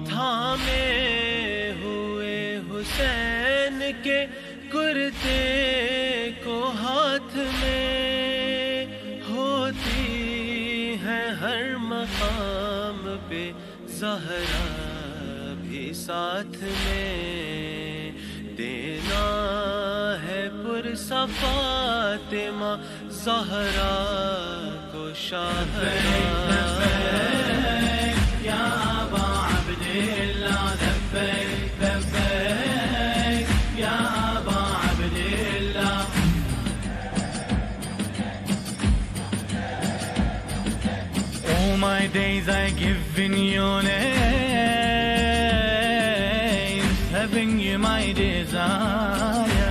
थामे हुए हुसैन के कुर्ते को हाथ में होती है हर मकाम पे ज़हरा भी साथ में देना है पुरसा फातिमा ज़हरा को शाहरा या अबा अब्दिल्लाह लब्बैक लब्बैक या अबा अब्दिल्लाह All my days I give in your name, having you my desire.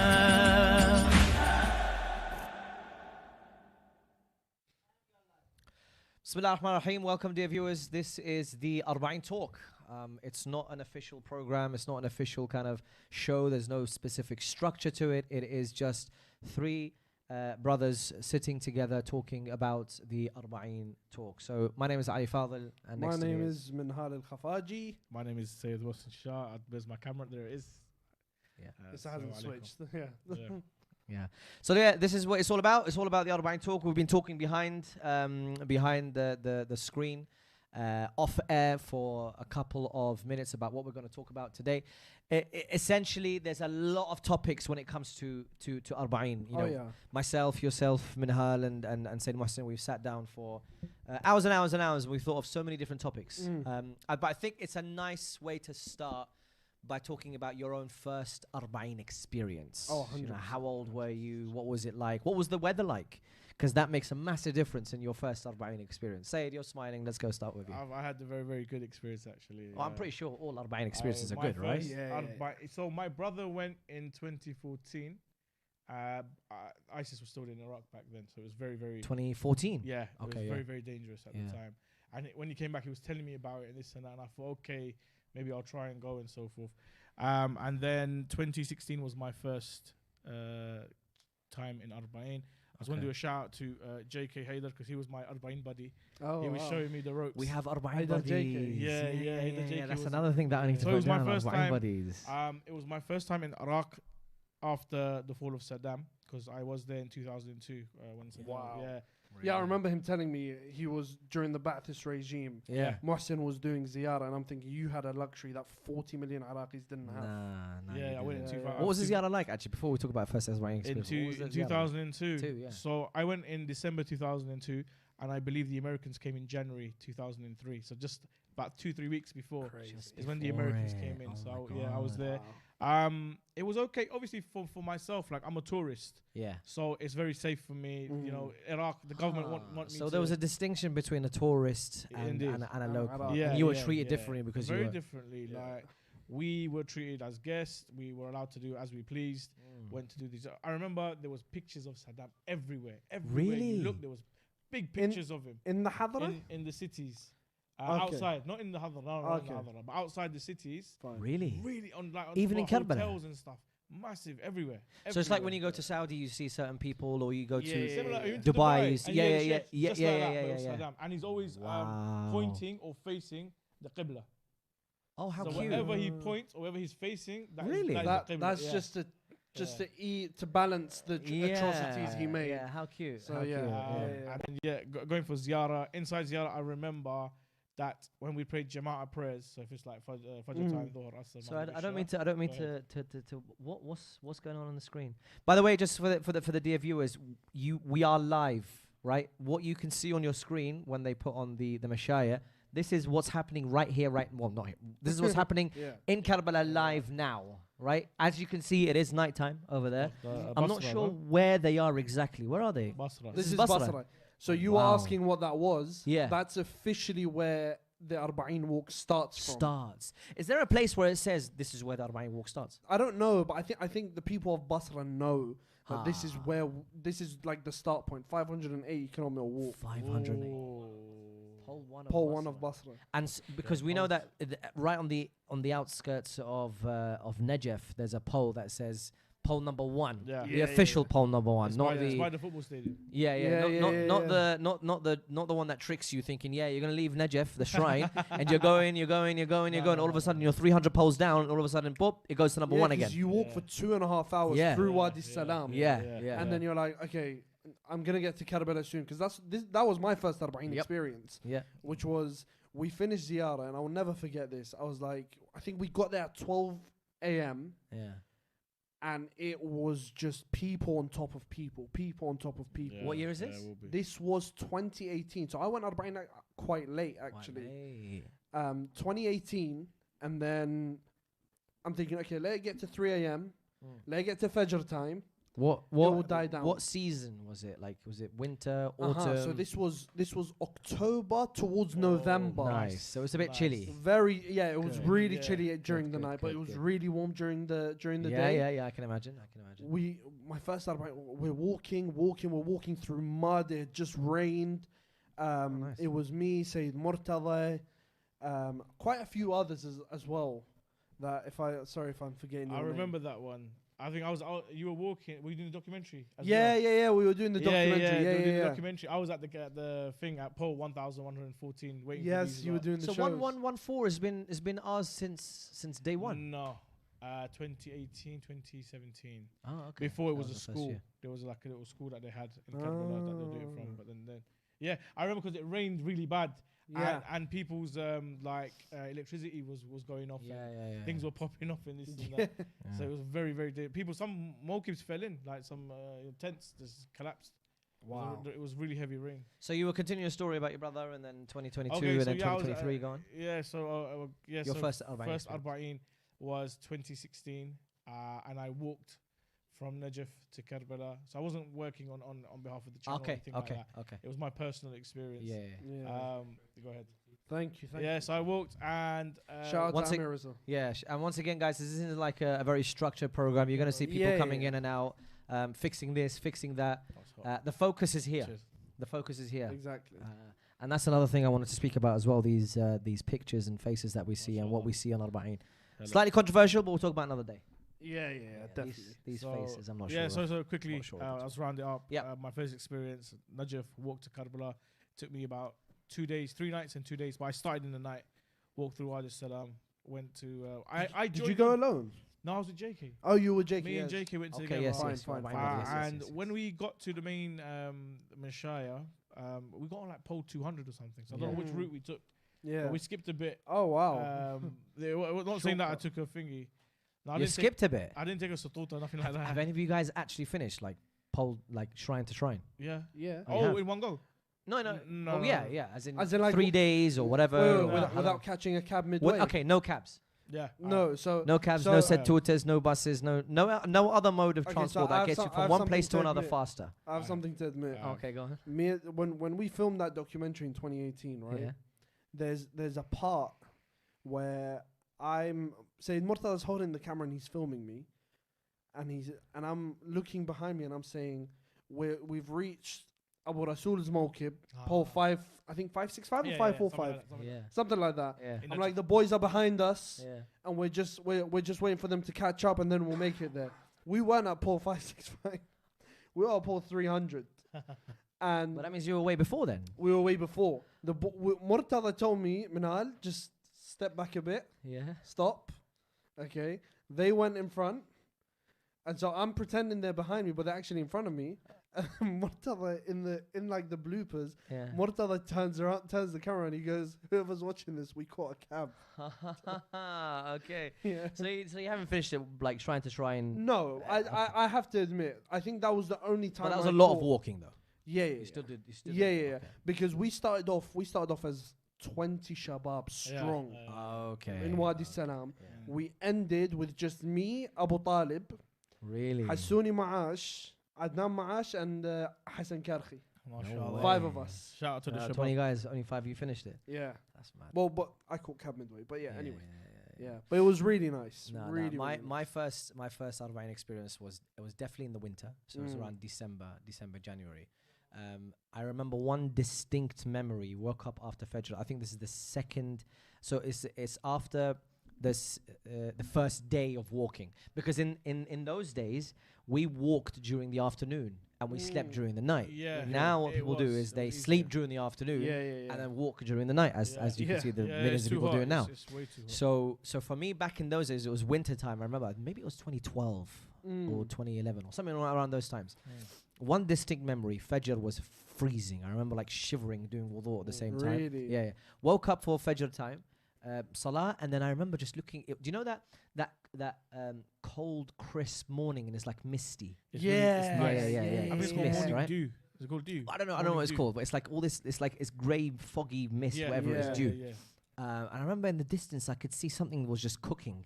Bismillah ar-Rahman ar-Rahim. Welcome, dear viewers. This is the Arbaeen Talk. It's not an official program. It's not an official kind of show. There's no specific structure to it. It is just three brothers sitting together talking about the Arbaeen Talk. So my name is Ali Fadhil. And my name is Minhal Al-Khafaji. My name is Syed. Where's my camera? There it is. Yeah. This hasn't switched. Yeah. Yeah. So yeah, this is what it's all about. It's all about the Arbaeen Talk. We've been talking behind the screen, off air for a couple of minutes about what we're going to talk about today. Essentially, there's a lot of topics when it comes to Arbaeen. You know, myself, yourself, Minhal, and Syed Mohsen, we've sat down for hours and hours and hours. We've thought of so many different topics. But I think it's a nice way to start by talking about your own first Arbaeen experience. Oh, 100%. You know, how old were you? What was it like? What was the weather like? Because that makes a massive difference in your first Arbaeen experience. Syed, you're smiling. Let's go start with you. I had a very, very good experience, actually. Oh, I'm pretty sure all Arbaeen experiences are good, first right? So my brother went in 2014. ISIS was still in Iraq back then, so it was very, very... 2014? Yeah, it was very, very dangerous at the time. And when he came back, he was telling me about it and this and that, and I thought, okay, maybe I'll try and go and so forth. And then 2016 was my first time in Arbaeen. I was going to do a shout out to JK Haider because he was my Arbaeen buddy. He was showing me the ropes. We have Arbaeen buddies. Yeah. That's another thing that I need to put down. Arbaeen buddies. It was my first time in Iraq after the fall of Saddam because I was there in 2002 when Saddam. Wow. Yeah, I remember him telling me he was during the Ba'athist regime. Yeah. Mohsen was doing ziyarah, and I'm thinking you had a luxury that 40 million Iraqis didn't have. Nah, yeah, I went in 2000. What was the ziyarah like, actually, before we talk about first Arbaeen experience? In 2002. Yeah. So I went in December 2002, and I believe the Americans came in January 2003. So just about 2-3 weeks before is when the Americans came in. So I was there. Wow. It was okay, obviously for myself. Like I'm a tourist, so it's very safe for me. You know, Iraq, the government want me. So there was a distinction between a tourist and a local. Yeah, and you were treated differently because very you were differently. Like we were treated as guests. We were allowed to do as we pleased. Went to do these. I remember there was pictures of Saddam everywhere. Everywhere you look, there was big pictures of him in the Hadra, in the cities. Outside, not in the Hadra, not in the Hadra, but outside the cities. Really on even in Karbala, hotels and stuff, massive everywhere. So it's like when you go to Saudi, you see certain people, or you go to Dubai. Dubai. And he's always pointing or facing the Qibla. Oh, how so cute! Wherever he points or wherever he's facing, that's just to balance the atrocities he made. Yeah, how cute. So and then going for ziyarah. Inside ziyarah, I remember that when we prayed Jama'ah prayers, so if it's like Fajr time, Dhuhr, Asr, so I don't mean to what's going on the screen. By the way, just for the dear viewers, we are live, right? What you can see on your screen when they put on the Mashaya, this is what's happening right here, not here. This is what's happening in Karbala live now, right? As you can see, it is nighttime over there. I'm not sure where they are exactly. Where are they? Basra. This is Basra. So you were asking what that was. Yeah. That's officially where the Arbaeen walk starts from. Is there a place where it says this is where the Arbaeen walk starts? I don't know, but I think the people of Basra know that this is like the start point. 580 kilometer walk. 580. Pole one of Basra. And because we know that right on the outskirts of Najaf, there's a pole that says pole number 1. Yeah. The official pole number 1, It's not by the. it's by the football stadium. Not the one that tricks you thinking, yeah, you're gonna leave Najaf, the shrine, and you're going. All of a sudden, you're 300 poles down, and all of a sudden, boop, it goes to number 1 again. You walk for 2.5 hours through Wadi Salam. And then you're like, okay, I'm gonna get to Karbala soon, because that was my first Arbaeen experience. Yeah. Which was, we finished ziyarah, and I will never forget this. I was like, I think we got there at 12 a.m. Yeah. And it was just people on top of people. Yeah. What year is this? This was 2018. So I went Arbaeen quite late, actually. 2018, and then I'm thinking, okay, let it get to 3 a.m. Let it get to Fajr time. What it will die down. What season was it? Like, was it winter, autumn? So this was October towards November. Nice. So it's a bit chilly. It was really chilly during the night, but it was really warm during the day. Yeah, I can imagine. My first Arbaeen, we're walking through mud. It had just rained. Nice. It was me, Syed Murtada, quite a few others as well. Sorry if I'm forgetting. I remember that one. I think I was out. You were walking. Were you doing the documentary? Yeah. We were doing the documentary. The documentary. I was at the thing at pole 1114 waiting. Yes, you were doing the shows. So 1114 has been ours since day one. No, 2018, 2017. Oh, okay. Before it was a school. There was like a little school that they had in Karbala that they do it from. But then I remember because it rained really bad. Yeah, and people's electricity was going off. Things were popping off in this and that. So it was very, very people. Some Maawkibs fell in, like some tents just collapsed. Wow, it was really heavy rain. So you were continuing a story about your brother, and then 2022, and then 2023 gone. Yeah. So your first Arbaeen was 2016, and I walked from Najaf to Karbala. So I wasn't working on behalf of the channel or anything like that. Okay. It was my personal experience. Yeah. Go ahead. Thank you. So I walked and shout out to Amir as well. Yeah, and once again, guys, this isn't like a very structured program. You're gonna see people coming in and out, fixing this, fixing that. The focus is here. Cheers. The focus is here. Exactly. And that's another thing I wanted to speak about as well. These pictures and faces that we see and what we see on Arbaeen. Slightly controversial, but we'll talk about another day. Yeah, definitely. These faces, I'm not sure. Yeah, so quickly, let's round it up. Yeah. My first experience, Najaf, walked to Karbala. Took me about 2 days, 3 nights and 2 days. But I started in the night, walked through Wadi Salam, went to... Did you go alone? No, I was with JK. Oh, you were JK. Me and JK went together. Yes, fine. And when we got to the main Mashaya, we got on like pole 200 or something. So I don't know which route we took. Yeah. But we skipped a bit. Oh, wow. We're not saying that I took a thingy. No, you skipped a bit? I didn't take a satuta, nothing like that. Have any of you guys actually finished, like, pole, like, shrine to shrine? Yeah. Oh, in one go? No. Oh, yeah. As in like 3 days or whatever. Without catching a cab midway. Okay, no cabs. Yeah. No cabs, no satutas, no buses, no other mode of transport that gets you from one place to another faster. I have something to admit. Okay, go on. When we filmed that documentary in 2018, right? Yeah. There's a part where I'm saying Murtada's holding the camera and he's filming me, and I'm looking behind me and I'm saying we've reached Abu Rasul's Maawkib, pole 5, I think 565 or 545, something like that. Yeah. I'm like, the boys are behind us, and we're just waiting for them to catch up, and then we'll make it there. We weren't at pole 565, we were at pole 300. And but that means you were way before then. We were way before. Murtada told me, Minhal, just step back a bit. Yeah. Stop. Okay. They went in front. And so I'm pretending they're behind me, but they're actually in front of me. Murtada in like the bloopers, Murtada turns the camera and he goes, "Whoever's watching this, we caught a cab." Okay. Yeah. So you haven't finished it like trying to try and. No, I have to admit, I think that was the only time. But that was a lot of walking though. Yeah. You still did. Yeah. Because we started off as 20 shabab strong. Okay. In Wadi Salam, we ended with just me, Abu Talib, really, Hassouni Maash, Adnan Maash, and Hassan Karkhi. No 5 of us. Shout out to the shabab. 20 guys, only 5 of you finished it. Yeah. That's mad. Well, but I caught cab midway. But anyway. Yeah. But it was really nice. Really my nice. my first Arbaeen experience was definitely in the winter. So it was around December, January. I remember one distinct memory. Woke up after Fajr. I think this is the second. So it's after the first day of walking, because in those days we walked during the afternoon and we slept during the night. Yeah. Now what It people do was- is it they was sleep easier. during the afternoon Yeah. and then walk during the night, as you can see the millions it's of too people hot. doing now. It's way too hot. So for me back in those days, it was winter time. I remember maybe it was 2012 or 2011 or something around those times. One distinct memory: Fajr was freezing. I remember like shivering doing wudu at the same time. Really? Yeah. Woke up for Fajr time, Salah, and then I remember just looking. Do you know that cold, crisp morning and it's like misty? It's Yeah. really, it's Yeah, nice. yeah, yeah, yeah. I think It's it's called mist, morning right? dew. Is it called dew? I don't know what Morning it's dew. called, but it's like all this. It's like it's grey, foggy mist, Yeah, whatever yeah, it's due. yeah. And I remember in the distance I could see something was just cooking.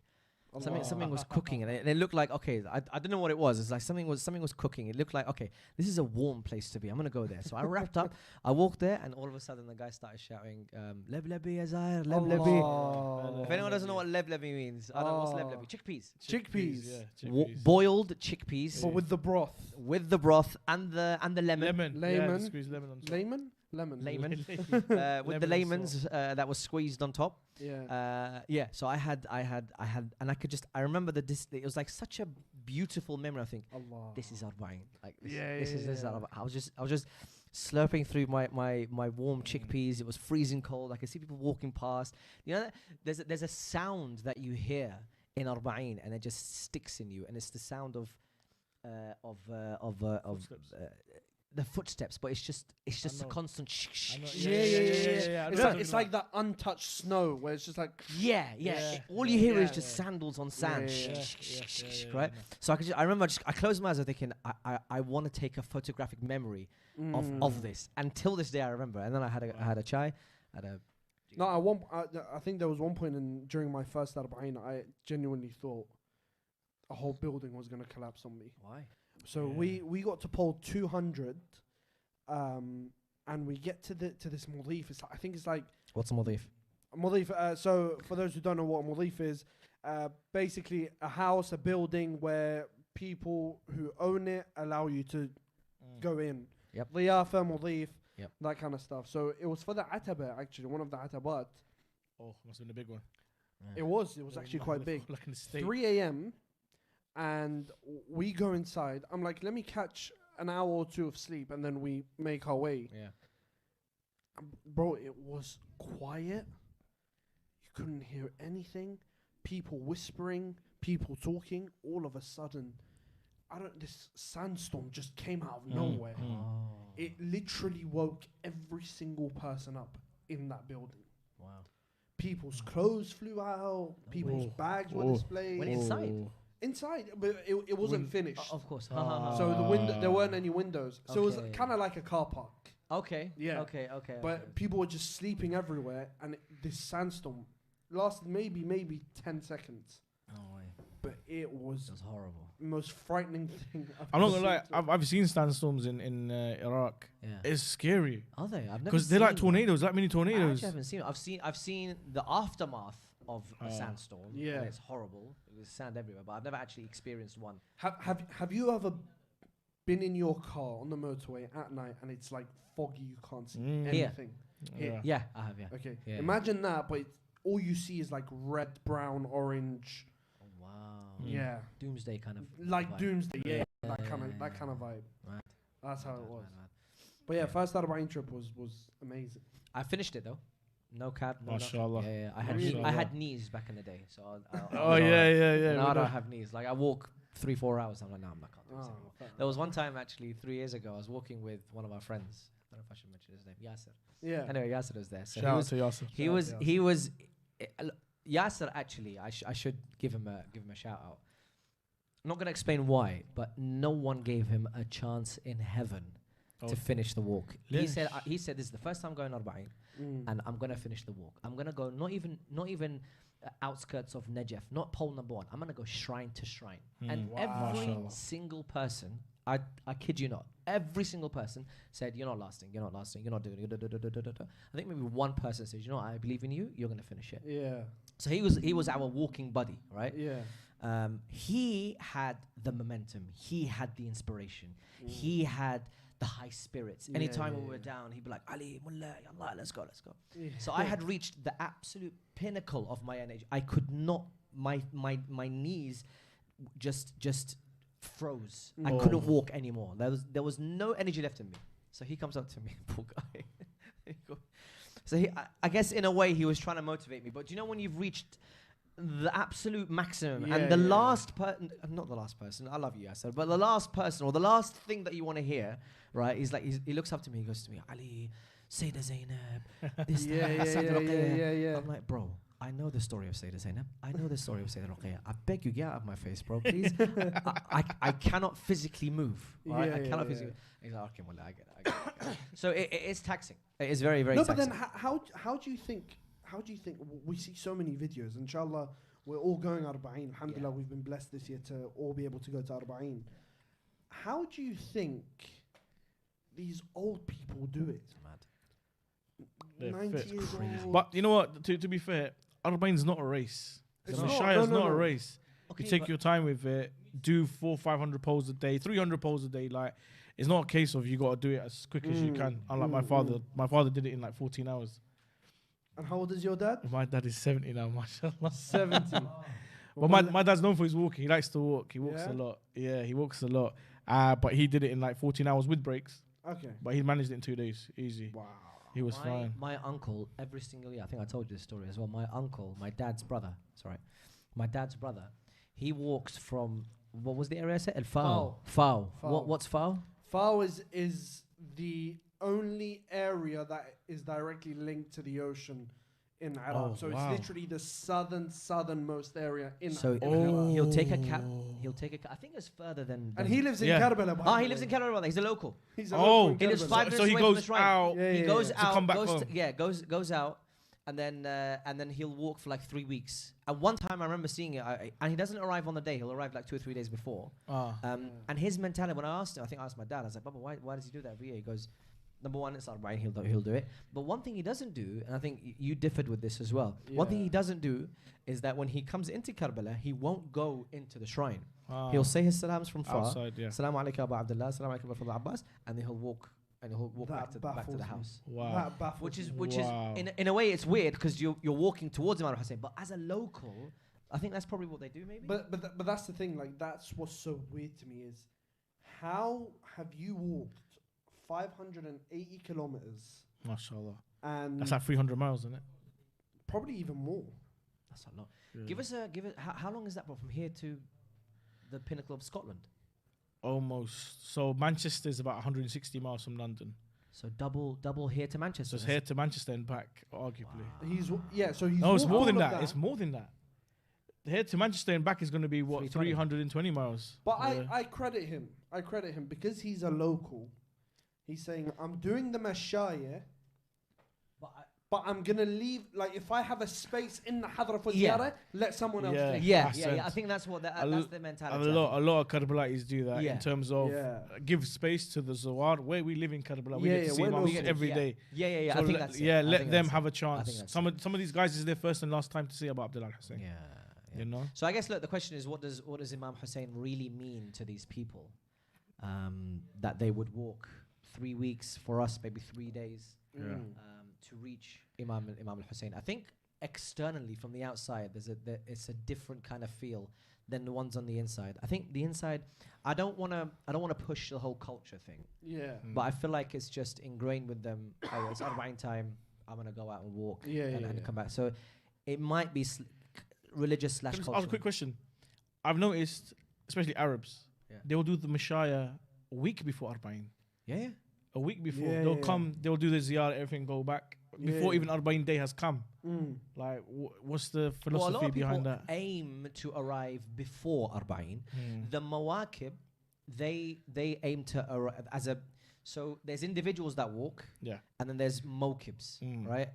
Allah. Something was cooking, and it looked like, okay, I don't know what it was. It's like something was cooking. It looked like, okay, this is a warm place to be. I'm gonna go there. So I wrapped up. I walked there, and all of a sudden the guy started shouting, "Leb lebi ya Zahir, leb lebi." Allah. If anyone doesn't know what leb lebi means, I don't know what's leb lebi. Chickpeas. Chickpeas. Yeah, chickpeas. Boiled chickpeas But with the broth. with the broth and the lemon. Lemon. Yeah, Lemon. just squeeze lemon on top. Lemon? Lemon. With the Lemon lemons sauce. that was squeezed on top. Yeah. So I had, and I remember it was like such a beautiful memory. I think Allah. this is Arbaeen. Like this, Yeah, this yeah, is yeah. Arbaeen. I was just slurping through my warm chickpeas. It was freezing cold. I could see people walking past. You know, there's a sound that you hear in Arbaeen, and it just sticks in you, and it's the sound of Footsteps. the footsteps, but it's just I a know. constant I know. Yeah. I It's know like, what it's you're like that untouched snow where it's just like yeah. Yeah. All you hear is Yeah. just sandals on sand. Yeah. Right? So I remember I closed my eyes and thinking I want to take a photographic memory of this. Until this day I remember. And then I had a chai, No, I think there was one point during my first Arbaeen, I genuinely thought a whole building was going to collapse on me. Why? So Yeah. we got to pole 200, and we get to this Mudif. I think it's like What's a Mudif? Mudif. So for those who don't know what Mudif is, basically a house, a building where people who own it allow you to go in. Yep. Liyafa, Mudif, Yep. that kind of stuff. So it was for the Ataba, actually, one of the Atabat. Oh, must have been a big one. It was actually quite big. Like in the state. 3 a.m. and we go inside. I'm like, let me catch an hour or two of sleep, and then we make our way. Yeah. Bro, it was quiet. You couldn't hear anything. People whispering, people talking. All of a sudden, this sandstorm just came out of nowhere. It literally woke every single person up in that building. Wow. People's clothes flew out. People's bags were displayed. Went inside. Inside, but it wasn't finished. Of course. So the window, there weren't any windows. So it was Okay. kind of like a car park. Okay. Yeah. Okay. But people were just sleeping everywhere, and this sandstorm lasted maybe 10 seconds. Oh, way. But it was It was horrible. the most frightening thing. I'm not gonna lie. I've seen sandstorms in Iraq. Yeah. It's scary Are they? I've never because they're like seen one. tornadoes, like mini I tornadoes. actually haven't seen it. I've seen the aftermath of a Oh. sandstorm. Yeah. And it's horrible. There's sand everywhere, but I've never actually experienced one. Have you ever been in your car on the motorway at night and it's like foggy, you can't see Here. anything? Yeah. Yeah, I have. Yeah. Okay. Yeah. Imagine that, but all you see is like red, brown, orange. Oh, wow. Yeah. Doomsday kind of. Like vibe. doomsday. Yeah. Yeah, That kind yeah, of vibe. Right. That's how it Mad, was. mad. But yeah, Yeah. first Arbaeen trip was amazing. I finished it though. No cap. No nothing. Mashallah. Yeah. I Mashallah. had knees back in the day, so. I'll Oh yeah. Now I we don't know. have knees. Like I walk 3-4 hours. I'm like, no, I'm not can't do this Oh, anymore. fair There was enough. one time actually 3 years ago. I was walking with one of our friends. I don't know if I should mention his name. Yasser. Yeah. Anyway, Yasser was there. So Shout out to Yasser. he was Yasser actually. I should give him a shout out. I'm not gonna explain why, but no one gave him a chance in heaven Oh. to finish the walk. Yeah. He said this is the first time going Arbaeen, and I'm gonna finish the walk. I'm gonna go not even outskirts of Najaf, not pole number 1. I'm gonna go shrine to shrine, and Wow. every Mashallah. single person, I kid you not, every single person said, "You're not lasting. You're not lasting. You're not doing it." I think maybe one person says, "You know what? I believe in you. You're gonna finish it." Yeah. So he was our walking buddy, right? Yeah. He had the momentum. He had the inspiration. He had the high spirits. Yeah, Anytime yeah, we were yeah. down, he'd be like, Ali, mullah, yallah, let's go. Yeah. So I had reached the absolute pinnacle of my energy. I could not, my knees just froze. I Oh. couldn't walk anymore. There was no energy left in me. So he comes up to me, poor guy. So I guess in a way he was trying to motivate me. But do you know when you've reached the absolute maximum Yeah, and the yeah, last person, not the last person, I love you, I said, but the last person or the last thing that you want to hear, right? He's like, he looks up to me, he goes to me, Ali, Sayyidah Zainab, this, that, Sayyidah Ruqayya. yeah. I'm like, bro, I know the story of Sayyidah Zainab. I know the story of Sayyidah Ruqayya. I beg you, get out of my face, bro, please. I cannot physically move. Right? Yeah, I cannot yeah, physically. He's like, okay, well, I get it. So it is taxing. It is very, very No, taxing. but then how do you think? How do you think we see so many videos? Inshallah, we're all going Arbaeen. Alhamdulillah, we've been blessed this year to all be able to go to Arbaeen. How do you think these old people do it? They're 90 fit. years old. But you know what? To be fair, Arbaeen's not a race. It's The not. Mashaya is No, not a no. race. Okay, You take but- your time with it. Do 400-500 poles a day, 300 poles a day. Like, it's not a case of you got to do it as quick as you can. Unlike my father. My father did it in like 14 hours. And how old is your dad? My dad is 70 now, mashallah. 70. But my dad's known for his walking. He likes to walk. He walks Yeah? a lot. Yeah, he walks a lot. But he did it in like 14 hours with breaks. Okay. But he managed it in 2 days. Easy. Wow. He was fine. My uncle, every single year, I think I told you this story as well. My uncle, my dad's brother, he walks from, what was the area I said? El Fao. Fao. What's Fao? Fao is the only area that is directly linked to the ocean in Iraq. Oh, So wow. it's literally the southernmost area in So Iraq. he'll take a cab. I think it's further than. And he lives in Yeah. Karbala. by He the lives in way. Karbala. He's a local. He's a Oh. local in He lives Karbala. 5 minutes So he away from the goes shrine. out. Yeah, He yeah, goes yeah. To out. come back home. Goes out, and then he'll walk for like 3 weeks. And one time I remember seeing it, and he doesn't arrive on the day. He'll arrive like 2 or 3 days before. And his mentality, when I asked him, I think I asked my dad, I was like, Baba, why does he do that every year? He goes, number one, it's Arbaeen, he'll do it. But one thing he doesn't do, and I think you differed with this as well. One thing Yeah. he doesn't do is that when he comes into Karbala, he won't go into the shrine. Ah. He'll say his salams from far. Outside, yeah. Assalamu alaikum Abu Abdullah, assalamu alaikum Abu Abbas, and then he'll walk back to baffles the me. house. Wow. That baffles Which is Wow. in a way it's weird because you're walking towards Imam Hussein, but as a local, I think that's probably what they do maybe. But that's the thing. Like that's what's so weird to me is how have you walked 580 kilometers Mashallah. and That's like 300 miles, isn't it? probably even more? That's a lot. Give us how long is that from here to the pinnacle of Scotland? Almost. So Manchester is about 160 miles from London. So double here to Manchester. So it's here to Manchester and back, arguably. So he's No, it's walked more all than of that. It's more than that. Here to Manchester and back is going to be what 320. 320 miles. But Yeah. I credit him. I credit him because he's a local. He's saying I'm doing the mashaya, but I'm gonna leave. Like if I have a space in the hadra for Yeah. ziyarah, let someone else Yeah. take. it. Yeah. Accent. I think that's what that's the A mentality. lot of Karbalaites do that Yeah. in terms of Yeah. give space to the Zawar. Where we live in Karbala, we Yeah, get to yeah, see we're Imams locals. every day. Yeah. So I think let- that's it. yeah, I let think them that's have it. a chance. that's Some of these guys is their first and last time to see Abu Abdullah Hussein. Yeah. You know. So I guess look, the question is, what does Imam Hussein really mean to these people? That they would walk 3 weeks for us, maybe 3 days, to reach Imam al-Hussein. I think externally from the outside, it's a different kind of feel than the ones on the inside. I think the inside, I don't want to push the whole culture thing, Yeah. but I feel like it's just ingrained with them. Oh, it's Arbaeen time. I'm gonna go out and walk and come back. So it might be religious / Can I just culture. ask a quick question? I've noticed, especially Arabs, they will do the Mashaya a week before Arbaeen. Yeah. A week before. Yeah, They'll yeah. come, they'll do the ziyarah, everything, go back. Before yeah. even Arbaeen day has come. Like, what's the Well, a lot philosophy of behind people that? aim to arrive before Arbaeen. The Maawkib, they aim to arrive as a. So there's individuals that walk, Yeah. and then there's Maawkibs, right?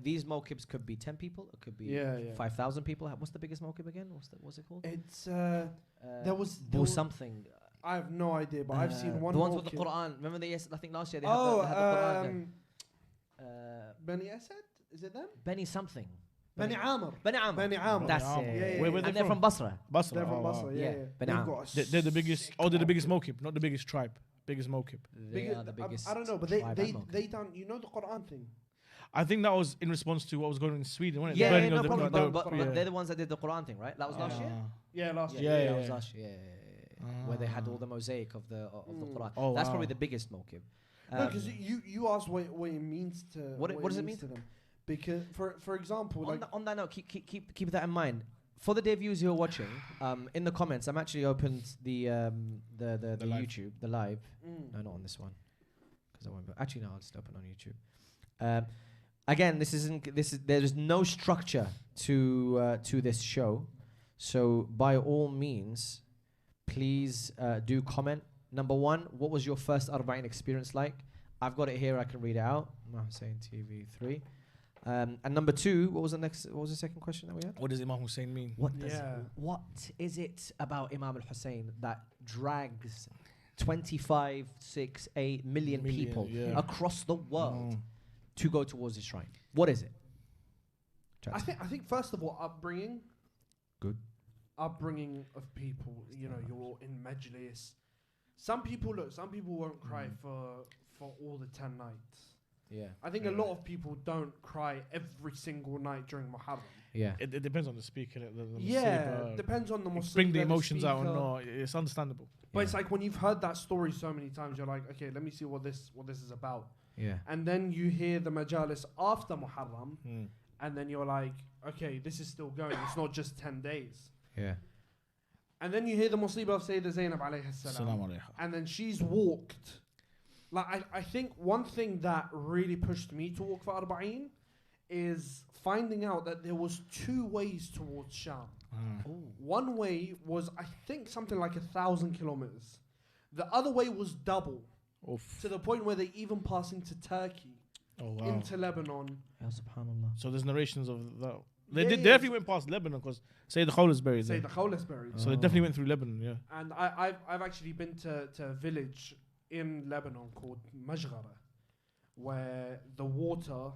These Maawkibs could be 10 people, it could be 5,000 people. What's the biggest Maawkib again? What's it called? It's there was something. I have no idea, but I've seen one. The ones with the mawkib. Quran. Remember I think last year they Oh, had the Quran. Bani Asad? Is it them? Beni something. Bani Amr. Beni Amr. Bani Amr. That's Bani it. Amr. Yeah, yeah, Where were yeah. they And they're from Basra. Basra. They're from wow. Basra. Yeah, Yeah, Bani They've Amr. got a They're the biggest. sick Oh, they're the biggest culture. Maawkib, not the biggest tribe. Biggest Maawkib. They are the biggest. I don't know, but tribe they and Maawkib. they done, you know, the Quran thing. I think that was in response to what was going on in Sweden, wasn't it? The Yeah, burning no of the- problem. the- But they're the ones that did the Quran thing, right? That was last year. Yeah, last Yeah, year. that was last year. Where they had all the mosaic of the Quran. Oh, That's wow. probably the biggest Maawkib. No, because you asked what it means to What does it mean to them? Because for example, like on that note, keep that in mind. For the dear viewers who are watching, in the comments, I'm actually opened the live. YouTube, the live. No, not on this one, because I won't. Actually, no, I'll just open on YouTube. Again, there is no structure to this show, so by all means, please do comment. Number one, what was your first Arbaeen experience like? I've got it here. I can read it out. Imam Hussein TV3. And number two, what was the second question that we had? What does Imam Hussein mean? What is it about Imam al-Hussein that drags 25, 6, 8 million people across the world to go towards his shrine? What is it? I think first of all, upbringing. Good. Upbringing of people. You know, you're in majlis. Some people won't cry for all the 10 nights. Yeah. I think a lot of people don't cry every single night during Muharram. Yeah. It depends on the speaker. Depends on the Muslim. Bring the emotions out or not. It's understandable. But it's like when you've heard that story so many times, you're like, okay, let me see what this is about. Yeah. And then you hear the majalis after Muharram, and then you're like, okay, this is still going. It's not just 10 days. Yeah. And then you hear the musibah of Sayyidah Zainab alayhi salam. And then she's walked. Like, I think one thing that really pushed me to walk for Arbaeen is finding out that there was 2 ways towards Sham. One way was, I think, something like 1,000 kilometers. The other way was double. To the point where they even pass into Turkey, into Lebanon. Ya subhanallah. So there's narrations of that. They definitely went past Lebanon because Sayyid Khawla is buried there. Sayyid Khawla is buried. So they definitely went through Lebanon, yeah. And I've actually been to a village in Lebanon called Majghara, where the water.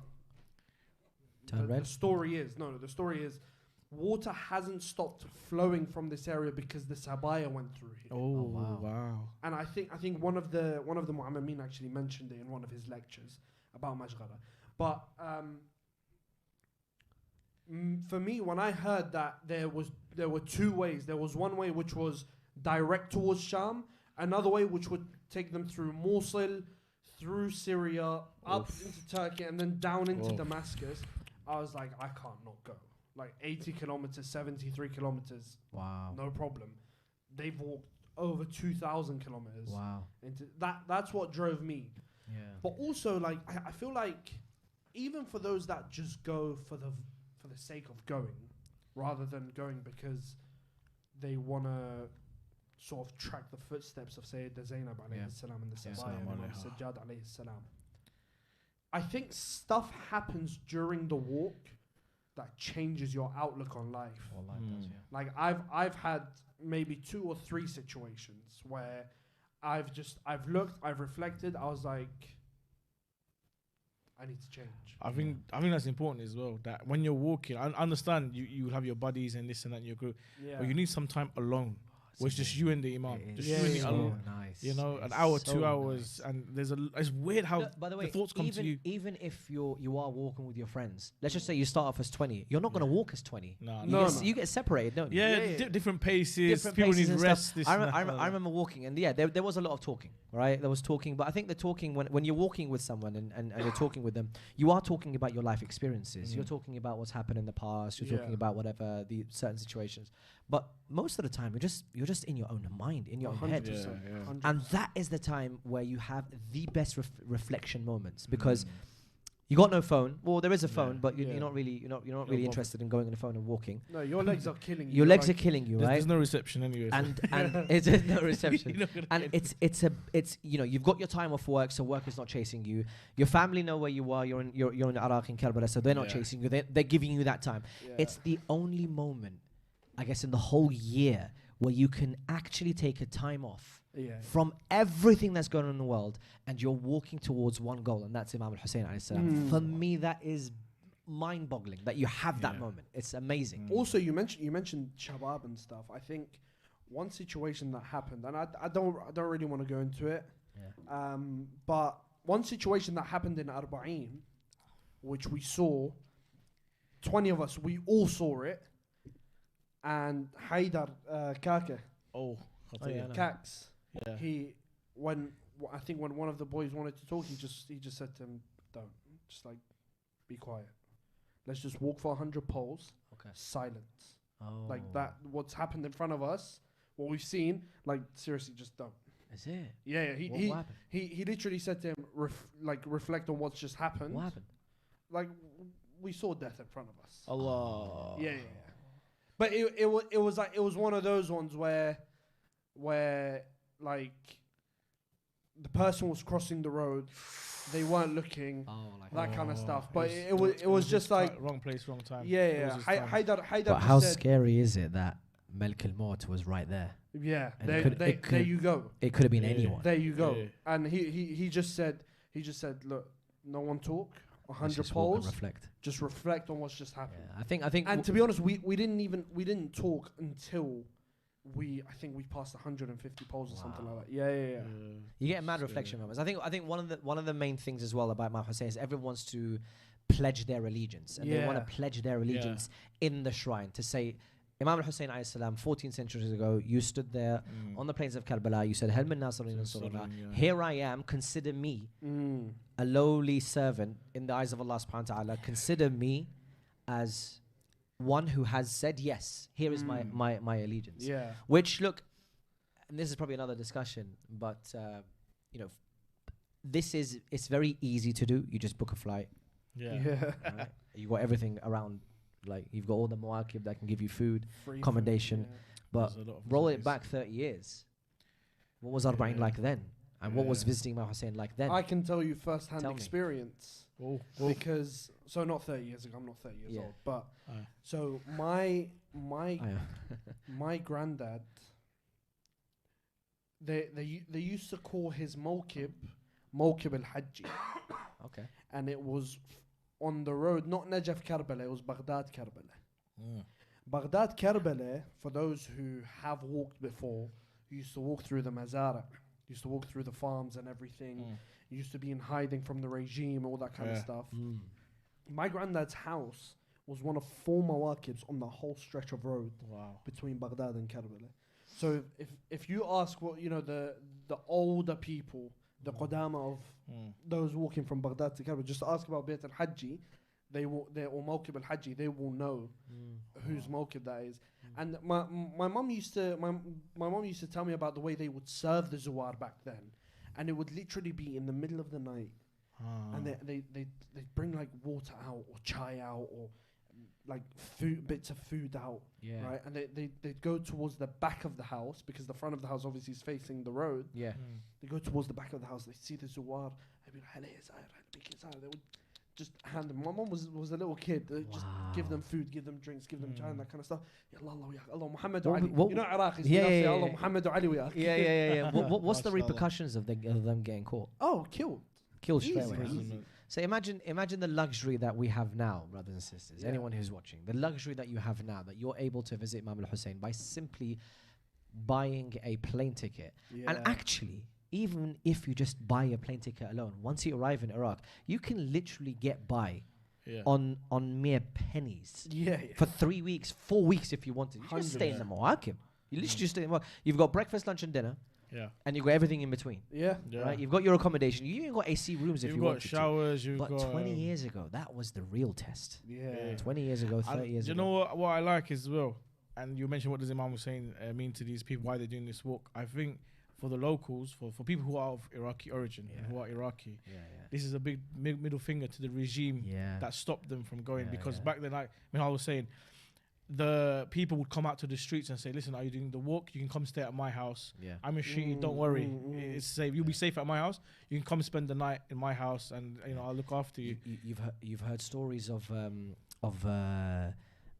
The story is water hasn't stopped flowing from this area because the Sabaya went through here. Oh wow. And I think one of the Mu'ammamin actually mentioned it in one of his lectures about Majghara. But for me, when I heard that there were 2 ways. There was one way which was direct towards Sham, another way which would take them through Mosul, through Syria, up into Turkey, and then down into Damascus. I was like, I can't not go. Like 80 kilometers, 73 kilometers. Wow. No problem. They've walked over 2,000 kilometers. Wow. Into that's what drove me. Yeah. But also, like, I feel like even for those that just go for the sake of going, rather than going because they want to sort of track the footsteps of Sayyidah Zainab alayhi salam and the Sabaya and Imam Sajjad alayhi salam. I think stuff happens during the walk that changes your outlook on life. Like I've had maybe 2 or 3 situations where I've looked, I've reflected, I was like, I need to change. I think that's important as well. That when you're walking, I understand you have your buddies and this and that in your group, but you need some time alone. Where it's just you and the Imam. Just you and the alone. Nice. You know, an hour, 2 hours, and it's weird how by the way, thoughts come to you. Even if you are walking with your friends, let's just say you start off as 20, you're not going to walk as 20. No. You get separated, don't you? Yeah, different paces. Different People paces need and rest. stuff. This I remember walking, and there was a lot of talking, right? There was talking, but I think the talking when you're walking with someone and you're talking with them, you are talking about your life experiences. You're talking about what's happened in the past. You're talking about whatever the certain situations. But most of the time, you're just in your own mind, in your own head, and that is the time where you have the best reflection moments because you got no phone. Well, there is a phone, but you're not really interested in going on the phone and walking. No, your legs are killing you. Your legs are killing you, right? There's no reception anyway. And it's no reception. And it's you've got your time off work, so work is not chasing you. Your family know where you are. You're in Iraq in Karbala, so they're not chasing you. They're giving you that time. It's the only moment, I guess, in the whole year where you can actually take a time off from everything that's going on in the world and you're walking towards one goal, and that's Imam Hussein alayhi salam. For me, that is mind-boggling that you have that moment. It's amazing. Also, you mentioned Shabab and stuff. I think one situation that happened, and I don't really want to go into it, Yeah. But one situation that happened in Arbaeen, which we saw, 20 of us, we all saw it, and Haidar Kake, Oh, yeah, I know. Kax, yeah. I think when one of the boys wanted to talk, he just said to him, "Don't, just like, be quiet. Let's just walk for 100 poles, Okay. silence." Oh. Like that, what's happened in front of us, what we've seen, like seriously, just don't. Is it? Yeah, What happened? he literally said to him, reflect on what's just happened. What happened? Like we saw death in front of us. Allah. Yeah. But it was one of those ones where like the person was crossing the road, they weren't looking, Oh, like that kind of stuff. But It it was just like wrong place, wrong time. yeah. It was his time. Haidar But how said, scary is it that Malik al-Maut was right there? yeah, And there you go. It could have been Yeah. anyone. There you go. Yeah. And he just said, look, no one talk, Let's 100 just walk and poles, reflect. just reflect on what's just happened. Yeah, I think. And to be honest, we didn't talk until we passed 150 poles or something Wow. like that. Yeah. You get mad reflection moments. I think one of the main things as well about Imam Hussein is everyone wants to pledge their allegiance, and they want Yeah. to pledge their allegiance in the shrine to say, Imam Hussein alayhi salam, 14 centuries ago, you stood there on the plains of Karbala. You said, "Hal min nasirin ansuruna." Here I am. Consider me a lowly servant in the eyes of Allah subhanahu wa ta'ala. Consider me as one who has said yes. Here is my allegiance. Yeah. Which, look, and this is probably another discussion, but it's very easy to do. You just book a flight. Yeah. Right? You got everything around, like you've got all the Maawkib that can give you food, Free accommodation. food, But There's a lot of roll it facilities. back 30 years. What was Arbaeen like then? And what was Yeah. visiting Imam Hussein like then? I can tell you first-hand Tell me. experience Oh, because not 30 years ago. I'm not 30 years Yeah. old, but Aye. so my Oh, my granddad, they used to call his Maawkib al-Hajji, okay. and it was on the road, not Najaf Karbala, it was Baghdad Karbala. Baghdad Karbala, for those who have walked before, you used to walk through the mazara, used to walk through the farms and everything. You used to be in hiding from the regime, all that kind of Yeah. stuff. My granddad's house was one of 4 Maawkibs on the whole stretch of road Wow. between Baghdad and Karbala. So if you ask what the older people, the Qudama of those walking from Baghdad to Karbala, just ask about Bayt al-Hajji, or Maawkib al-Hajji, they will know whose Maawkib that is. And my mum used to tell me about the way they would serve the Zuwar back then, and it would literally be in the middle of the night, and they bring like water out or chai out or like bits of food out, Yeah. right? And they'd go towards the back of the house because the front of the house obviously is facing the road. Yeah. They go towards the back of the house. They see the Zuwar. They'd be like, they would just hand them. My mom was a little kid. Just give them food, give them drinks, give them chai and that kind of stuff. Ya Allah, Muhammad What- Ali. what- You know Iraqis. Yeah, yeah, Allah, yeah. Muhammad Ali. Yeah. What's the Mashallah. repercussions of them getting caught? Oh, killed. Killed straight Easy. away. Easy. So imagine the luxury that we have now, brothers and sisters. Yeah. Anyone who's watching, the luxury that you have now, that you're able to visit Imam al-Hussein by simply buying a plane ticket. Yeah. And actually, even if you just buy a plane ticket alone, once you arrive in Iraq, you can literally get by Yeah. on mere pennies Yeah. for 3 weeks, 4 weeks if you wanted. You just stay in the Maawkib. You literally just stay in the Maawkib. You've got breakfast, lunch, and dinner, Yeah. and you've got everything in between. Yeah. Right? You've got your accommodation. You even got AC rooms if You've you got wanted to. showers. You've But got 20 years ago, that was the real test. Yeah. 20 years ago, 30 And years do you ago. know what I like as well? And you mentioned what does Imam Hussein mean to these people? Why they're doing this walk? I think for the locals, for people who are of Iraqi origin, and who are Iraqi, this is a big middle finger to the regime Yeah. that stopped them from going. Yeah, Because yeah. back then, like Minhal was saying, the people would come out to the streets and say, "Listen, are you doing the walk? You can come stay at my house. Yeah. I'm your sheet. Don't worry, it's safe. You'll be safe at my house. You can come spend the night in my house, and I'll look after you." You've heard stories of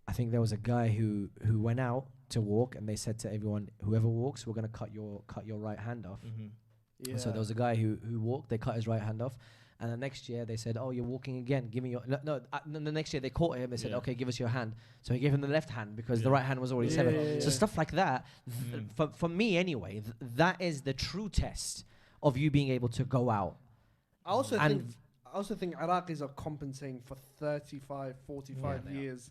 I think there was a guy who went out to walk, and they said to everyone, whoever walks, we're gonna cut your right hand off. Yeah. And so there was a guy who walked, they cut his right hand off, and the next year they said, "Oh, you're walking again. Give me your the next year they caught him. They said, Yeah. "Okay, give us your hand." So he gave him the left hand because the Yeah. right hand was already Yeah, severed. yeah, So yeah. stuff like that, for me anyway, that is the true test of you being able to go out. I also And think Iraqis are compensating for 35, 45 years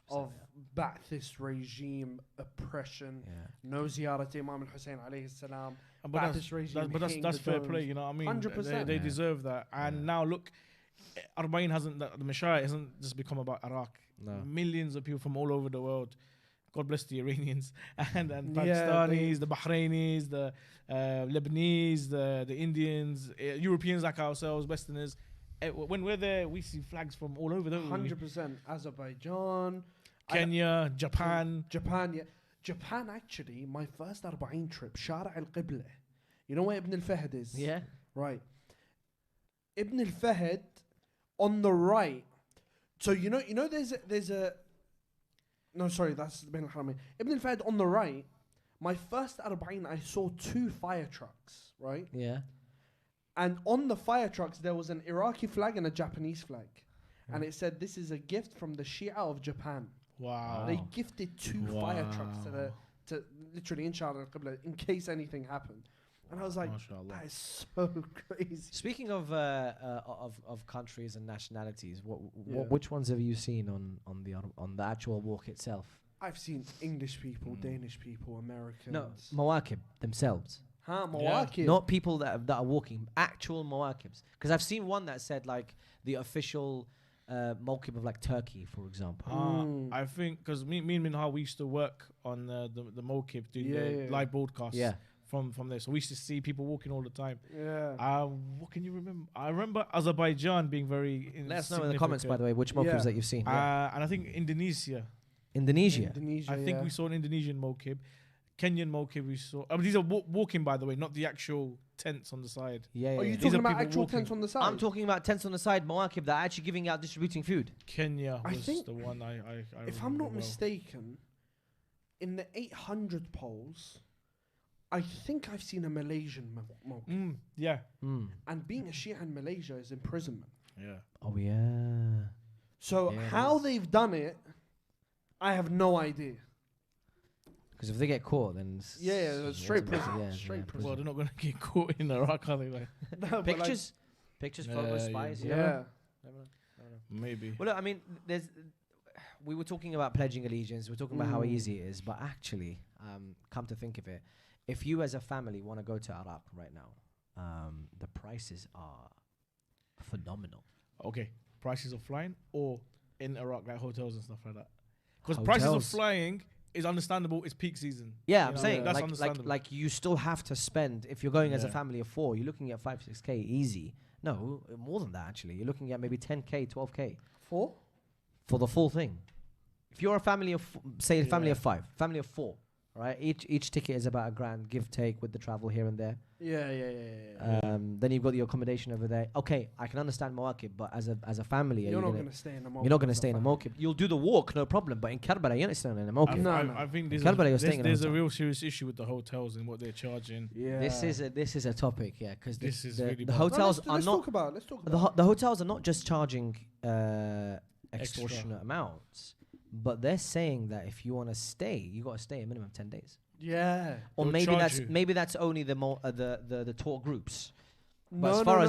of Ba'athist regime oppression. No ziyarat Imam Hussein alayhi salam. Ba'athist regime. But that's fair play, you know what I mean? 100%. They deserve that. And now look, Arbaeen hasn't, the Mashayikh hasn't just become about Iraq. No. Millions of people from all over the world. God bless the Iranians and Pakistanis, the Bahrainis, the Lebanese, the Indians, Europeans like ourselves, Westerners. When we're there, we see flags from all over, don't we? 100%. Azerbaijan, Kenya, Japan. Japan, yeah. Japan, actually, my first Arbaeen trip, Shara al-Qibla. You know where Ibn al-Fahd is? Yeah. Right. Ibn al-Fahd on the right. So you know there's a no, sorry, that's Bin al-Haramain. Ibn al-Fahd on the right. My first Arbaeen, I saw 2 fire trucks, right? Yeah. And on the fire trucks, there was an Iraqi flag and a Japanese flag. And it said, this is a gift from the Shia of Japan. Wow. They gifted 2 fire trucks to literally inshallah al-Qibla in case anything happened. And I was like, that is so crazy. Speaking of countries and nationalities, which ones have you seen on the actual walk itself? I've seen English people, Danish people, Americans. No, Maawkib themselves. Maawkib. Not people that are walking, actual Maawkibs. Because I've seen one that said like the official Maawkib of like Turkey, for example. I think because me and Minhal, we used to work on the Maawkib doing the live broadcasts. Yeah. From there, so we used to see people walking all the time. Yeah. What can you remember? I remember Azerbaijan being very. Let us know in the comments, by the way, which Maawkibs that you've seen. And I think Indonesia. Indonesia. I think we saw an Indonesian Maawkib. Kenyan Maawkib we saw. I mean, these are walking, by the way, not the actual tents on the side. Yeah. Are you These talking are about people actual walking. tents on the side? I'm talking about tents on the side, Maawkib that are actually giving out, distributing food. Kenya I was think the one I if I'm not well. mistaken, in the 800 polls, I think I've seen a Malaysian Maawkib. Yeah. And being a Shia in Malaysia is imprisonment. Yeah. Oh yeah. So how they've done it, I have no idea. Because if they get caught, then straight prison. Yeah, Straight prison. Well, they're not going to get caught in Iraq, are they? Like? No, but pictures, photos, spies. Yeah. Maybe. Well, look, I mean, we were talking about pledging allegiance. We're talking about how easy it is, but actually, come to think of it, if you as a family want to go to Iraq right now, the prices are phenomenal. Okay, prices of flying or in Iraq, like hotels and stuff like that. Because prices of flying is understandable. It's peak season. Yeah, I'm saying that's understandable. like you still have to spend, if you're going as a family of 4, you're looking at 5-6K easy. No, more than that actually. You're looking at maybe 10K, 12K. For the full thing. If you're a family of, say a family of 5, family of 4, right? Each ticket is about $1,000, give take with the travel here and there. Yeah. Then you've got your accommodation over there. Okay, I can understand Maawkib, but as a family, you're not going to stay in a Maawkib. You're not going to stay in a Maawkib. You'll do the walk, no problem. But in Karbala, you're not staying in a Maawkib. I think there's a real serious issue with the hotels and what they're charging. Yeah. This is a topic, because the hotels are let's not. Talk about it. Let's talk about the hotels are not just charging extortionate amounts, but they're saying that if you want to stay, you got to stay a minimum of 10 days. Yeah. Or maybe that's only the tour groups. But as far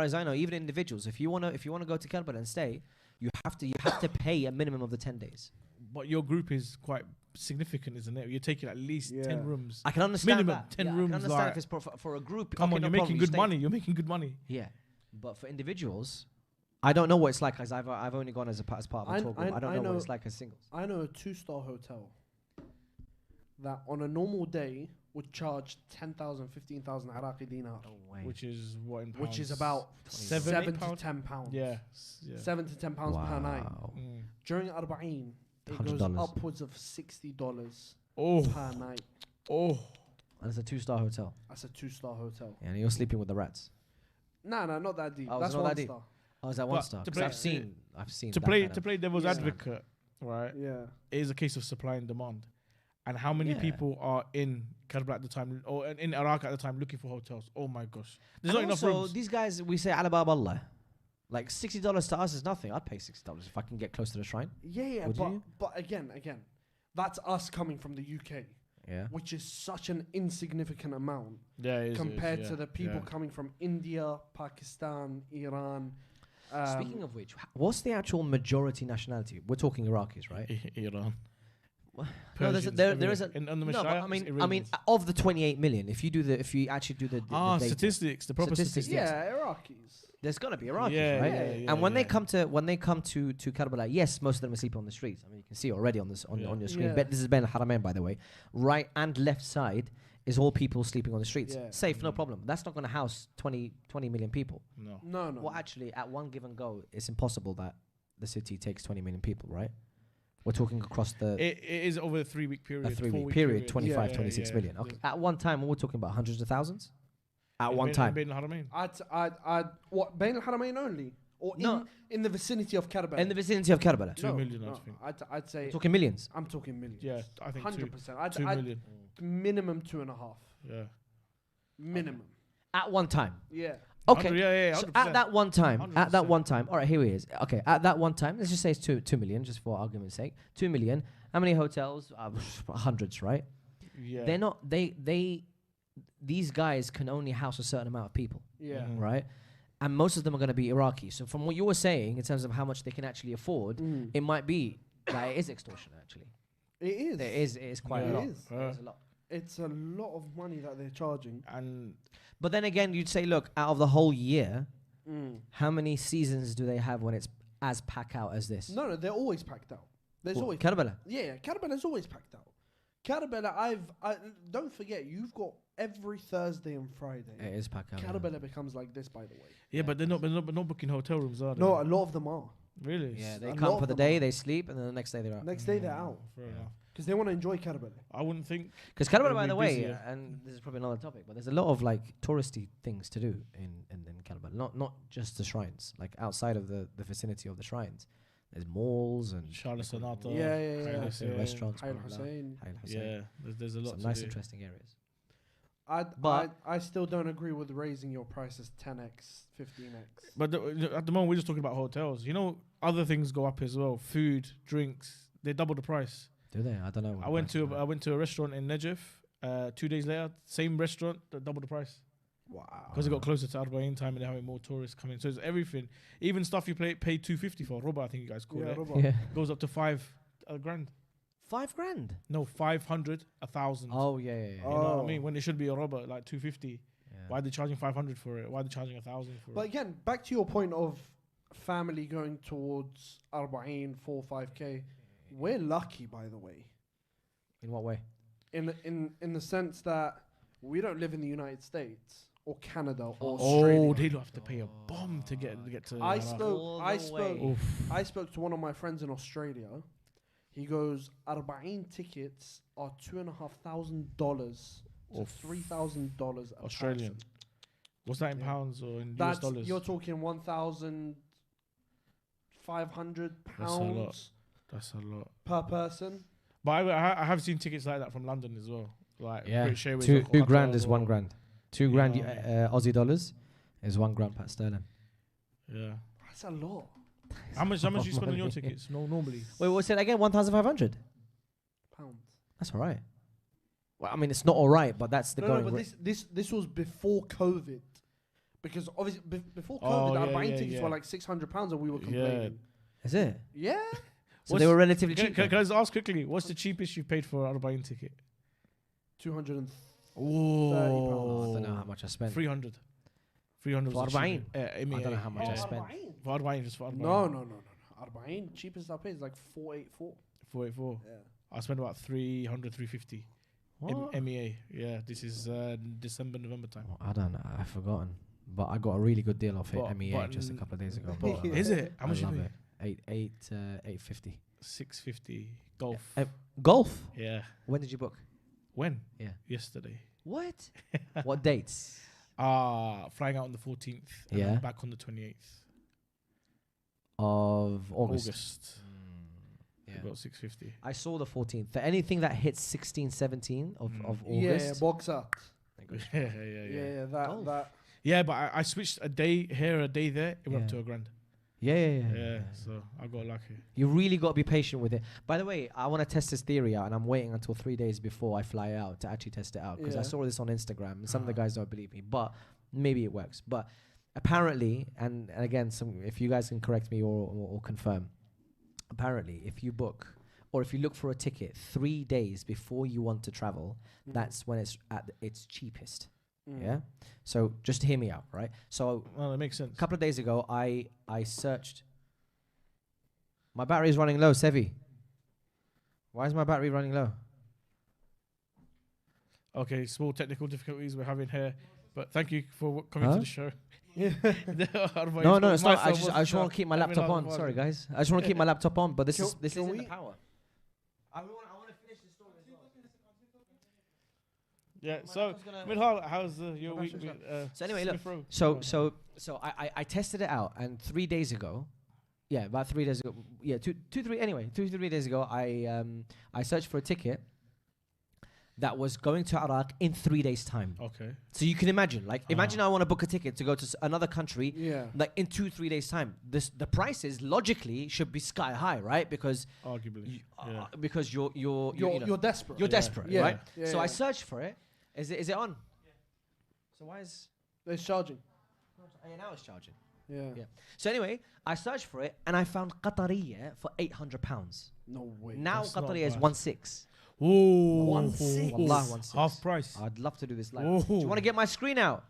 as I know, even individuals, if you wanna go to Karbala and stay, you have to pay a minimum of the 10 days. But your group is quite significant, isn't it? You're taking at least 10 rooms. I can understand minimum that. 10 rooms. I can understand if it's for a group. Come on, you're making good money. You're making good money. Yeah, but for individuals, I don't know what it's like, because I've only gone as part of a tour group. I don't know what it's like as singles. I know a 2-star hotel that on a normal day would charge 10,000, 15,000 Iraqi dinar. Which is what in pounds? Which is about 7 to 10 pounds. Yeah. 7 to 10 pounds per night. During Arbaeen, it goes upwards of $60 per night. And it's a 2-star hotel. That's a 2-star hotel. Yeah, and you're sleeping with the rats. No, not that deep. Oh, that's not 1 that star. Deep? Oh, is that 1 star? Because I've seen to play devil's advocate, right? Yeah. It is a case of supply and demand. And how many people are in Karbala at the time, or in Iraq at the time, looking for hotels? Oh my gosh, there's not enough rooms. These guys, we say ala bab Allah, like $60 to us is nothing. I'd pay $60 if I can get close to the shrine. Yeah, but again, that's us coming from the UK. Yeah. which is such an insignificant amount Yeah, compared to the people coming from India, Pakistan, Iran. Speaking of which, what's the actual majority nationality? We're talking Iraqis, right? Iran. No, there is a on the no, but Messiah, I mean, of the 28 million, if you actually do the data, statistics, the proper statistics. Yeah, Iraqis. there's gonna be Iraqis, Yeah, right? yeah, And when they come to Karbala, yes, most of them are sleeping on the streets. I mean, you can see already on your screen. Yeah. But this is Ben Haramain, by the way. Right and left side is all people sleeping on the streets. Yeah. Safe, no problem. That's not going to house 20 million people. No. No. Well, actually, at one given go, it's impossible that the city takes 20 million people, right? We're talking across the It is over a 3-week period. a 3-week 4-week period, 25, Yeah, 26 yeah, million. yeah. Okay. At one time, we're talking about hundreds of thousands. At one In time. Bain al-Haramain. I'd what Bain al-Haramain only, or No. in the vicinity of Karbala. In the vicinity of Karbala. 2 million, I think. I'd say We're talking millions. I'm talking millions. Yeah, I think 100%. 2 million. Minimum 2.5. Yeah. Minimum. At one time. Yeah. Okay. 100, yeah, So 100%. at that one time, 100%. all right, here he is. Okay, at that one time, let's just say it's 2 million, just for argument's sake. 2 million. How many hotels? Hundreds, right? Yeah. They're not. These guys can only house a certain amount of people, Yeah. Mhm. right? And most of them are going to be Iraqi. So from what you were saying, in terms of how much they can actually afford, it might be that it is extortion. Actually, It is. it is quite Yeah. a lot. It is. It is a lot. It's a lot of money that they're charging. And But then again, you'd say, look, out of the whole year, how many seasons do they have when it's as packed out as this? No, they're always packed out. There's What, always Karbala. Yeah, Karbala's always packed out. Karbala, I don't forget, you've got every Thursday and Friday. It is packed out. Karbala becomes like this, by the way. yeah, but they're not booking hotel rooms, are they? No, a lot of them are. Really? Yeah, A they lot come of for the them day, are. they sleep, and then the next day they're out. Next day they're out Fair Yeah. enough. because they want to enjoy Karbala. I wouldn't think. Because Karbala, It'll by be the way, busier. and this is probably another topic, but there's a lot of like touristy things to do in Karbala. Not just the shrines, like outside of the vicinity of the shrines. There's malls and Charlotte Sonata. Yeah. Khair Hussein. restaurants. Hayal blah, blah, blah. Hussein. Hayal Hussein. Yeah, there's a lot Some to nice, do. interesting areas. But I still don't agree with raising your prices 10x, 15x. But at the moment, we're just talking about hotels. You know, other things go up as well. Food, drinks, they double the price. Do they? I don't know. I went to a restaurant in Najaf. 2 days later, same restaurant, double the price. Wow. Because it got closer to Arbaeen time and they're having more tourists coming. So it's everything. Even stuff you pay $250 for, Roba, I think you guys call it, Yeah. goes up to $5 grand. $5,000. No, 500, 1,000. Oh yeah. You know what Oh. I mean? When it should be a Roba, like 250. Yeah. Why are they charging 500 for it? Why are they charging 1,000 for But it? again, back to your point of family going towards Arbaeen, 4-5K. We're lucky, by the way, In what way? in the sense that we don't live in the United States or Canada or Oh, Australia. they'd have to pay a bomb to get to. I Iraq. I spoke to one of my friends in Australia. He goes, Arbaeen tickets are $2,500 to Oof. $3,000 Australian. person. What's that in Yeah. pounds or in US That's dollars? you're talking £1,500 pounds That's a lot. per person. But I have seen tickets like that from London as well. Like Yeah. British Airways Two or Qatar grand is or- 1 grand. 2 grand Yeah. Aussie dollars is 1 grand per sterling. Yeah. That's a lot. How much do you spend on your money. tickets? No, normally. Wait, what's it again? 1,500. Pounds. That's all right. Well, I mean, it's not all right, but that's the No, going but rate. this was before COVID. Because obviously before Oh, COVID, yeah, Arbaeen yeah, tickets yeah. were like £600 and we were complaining. Is it? Yeah. So they were relatively Can, cheap. can, then? can I just ask quickly? What's the cheapest you've paid for an Arbaeen ticket? 230 Oh, Oh, I don't know how much I spent. 300. 300 For was the Arbaeen? cheapest. I don't know how much I spent. For Arbaeen, just for Arbaeen. No. Arbaeen, cheapest I paid is like 484. 484. Yeah. I spent about 300, 350. What? MEA. Yeah, this is December, November time. Oh, I don't know. I've forgotten. But I got a really good deal off it, But- MEA, but just a n- couple of days ago. but- But Is it? How I much you love pay? it. 850. 650 golf. Golf? Yeah. When did you book? When? Yeah. Yesterday. What? What dates? Flying out on the 14th. And Yeah. then back on the 28th. Of August. Yeah. Yeah. About 650. I saw the 14th. For anything that hits 16, 17 of Yeah, August. box up. it goes- Yeah, Golf. that. Yeah, but I switched a day here, a day there. It went up Yeah. to $1,000. Yeah, so I got lucky. You really got to be patient with it. By the way, I want to test this theory out, and I'm waiting until 3 days before I fly out to actually test it out, because I saw this on Instagram, and some of the guys don't believe me, but maybe it works. But apparently, and again, if you guys can correct me or confirm, apparently, if you book or if you look for a ticket 3 days before you want to travel, that's when it's at its cheapest. Yeah. So just hear me out, right? So that makes sense. a couple of days ago, I searched. My battery is running low, Sevi. Why is my battery running low? Okay, small technical difficulties we're having here, but thank you for coming to the show. No, it's not. I just want to keep my laptop on. Sorry, guys. I just want to keep my laptop on, but this is in the power. I want to finish the story as well. Yeah. So, Minhal, how's your week? So anyway, look. So I tested it out, and 3 days ago, about 3 days ago, 2-3 days ago, I searched for a ticket that was going to Iraq in 3 days' time. Okay. So you can imagine, imagine I want to book a ticket to go to another country, like in 2-3 days' time. The prices logically should be sky high, right? Because arguably, because you're desperate. You're desperate, right? Yeah, so I searched for it. Is it on? So why is it's charging? Now it's charging. Yeah. So anyway, I searched for it and I found Qatariya for £800. No way. Now That's Qatariya is not 1.6. Ooh. 1.6. Wallah, 1.6. Half price. I'd love to do this live. Do you want to get my screen out?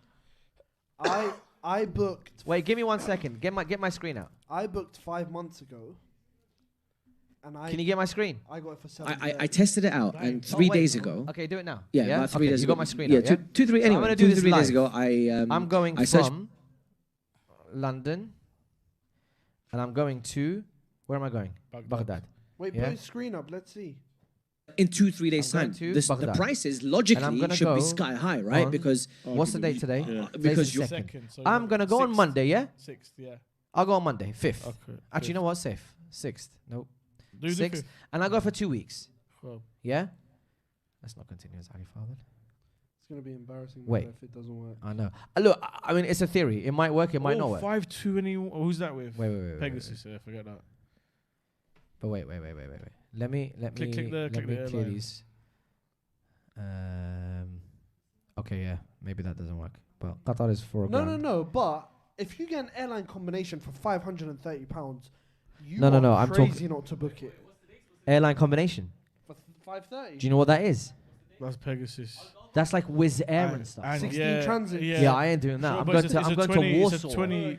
I booked. Wait, give me 1 second. Get my screen out. I booked 5 months ago. And Can you get my screen? I got it for 7. I tested it out, and 3 days ago. Okay, do it now. Yeah, about 3 days you ago. got my screen Yeah, out, yeah? 3 I'm gonna do this 3 days live. ago. I'm going from London, and I'm going to. Where am I going? Baghdad. Wait, put his screen up. Let's see. In 2-3 days' time, the prices logically should be sky high, right? Because what's the date today? Because you're second. So I'm gonna go on Monday. Yeah. 6th. Yeah. I'll go on Monday, 5th. Okay. Actually, you know what? 6th. Nope. Do the 6th, and I go for 2 weeks. Well, Yeah. Let's not continue as Ali Fadhil. It's gonna be embarrassing if it doesn't work. I know. Look, I mean, it's a theory. It might work. It might not work. 5-2 anyone. Who's that with? Wait. Pegasus. Yeah, forget that. But wait. Let me clear these. Okay, yeah, maybe that doesn't work. But Qatar is for a grand. No. But if you get an airline combination for £530, you No, are I'm crazy not to book it. Airline combination. For £530. Do you know what that is? That's Pegasus. That's like Wizz Air and stuff. 16 transit. Yeah, I ain't doing that. Sure, I'm but going it's to a I'm going 20 to Warsaw. It's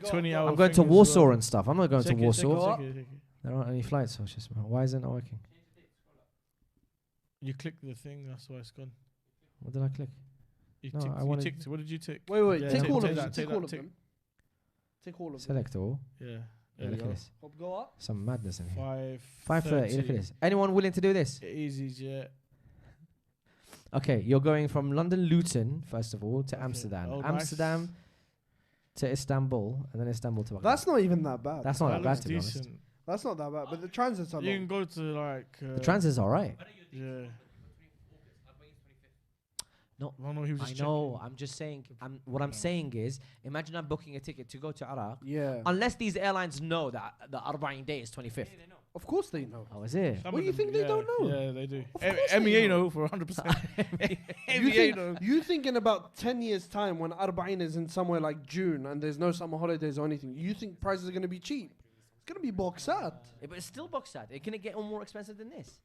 a 20 hour I'm going to thing as Warsaw well. and stuff. I'm not going to Warsaw. Check it. There aren't any flights. So just why is it not working? You click the thing. That's why it's gone. What did I click? You No, ticked. I You wanted- ticked. What did you tick? Wait. Yeah, Take all of take them. that, Take take all that, of take- them. Take all of them. Select all. Yeah. Yeah, There we look at go. this. Go up. Some madness in here. 5:30. 5:30. Look at this. Anyone willing to do this? Easy jet. Okay, you're going from London Luton first of all to Amsterdam. Oh, nice. Amsterdam to Istanbul, and then Istanbul to Baghdad. That's not even that bad. That's not that bad, looks to be honest. decent. That's not that bad. But the transits are You long. can go to like. The transit's all right. Yeah. No, No, he was I just know. checking. I'm just saying. What I'm saying is, imagine I'm booking a ticket to go to Iraq. Yeah. Unless these airlines know that the Arbaeen day is 25th. Of course they know. Oh, is it? Some What of do you them- think they don't know? Yeah, they do. Of course they MEA know. know for 100%. You MEA know. you think in about 10 years' time when Arbaeen is in somewhere like June and there's no summer holidays or anything, you think prices are going to be cheap? It's going to be boxad. Yeah, but it's still boxed. It can get more expensive than this.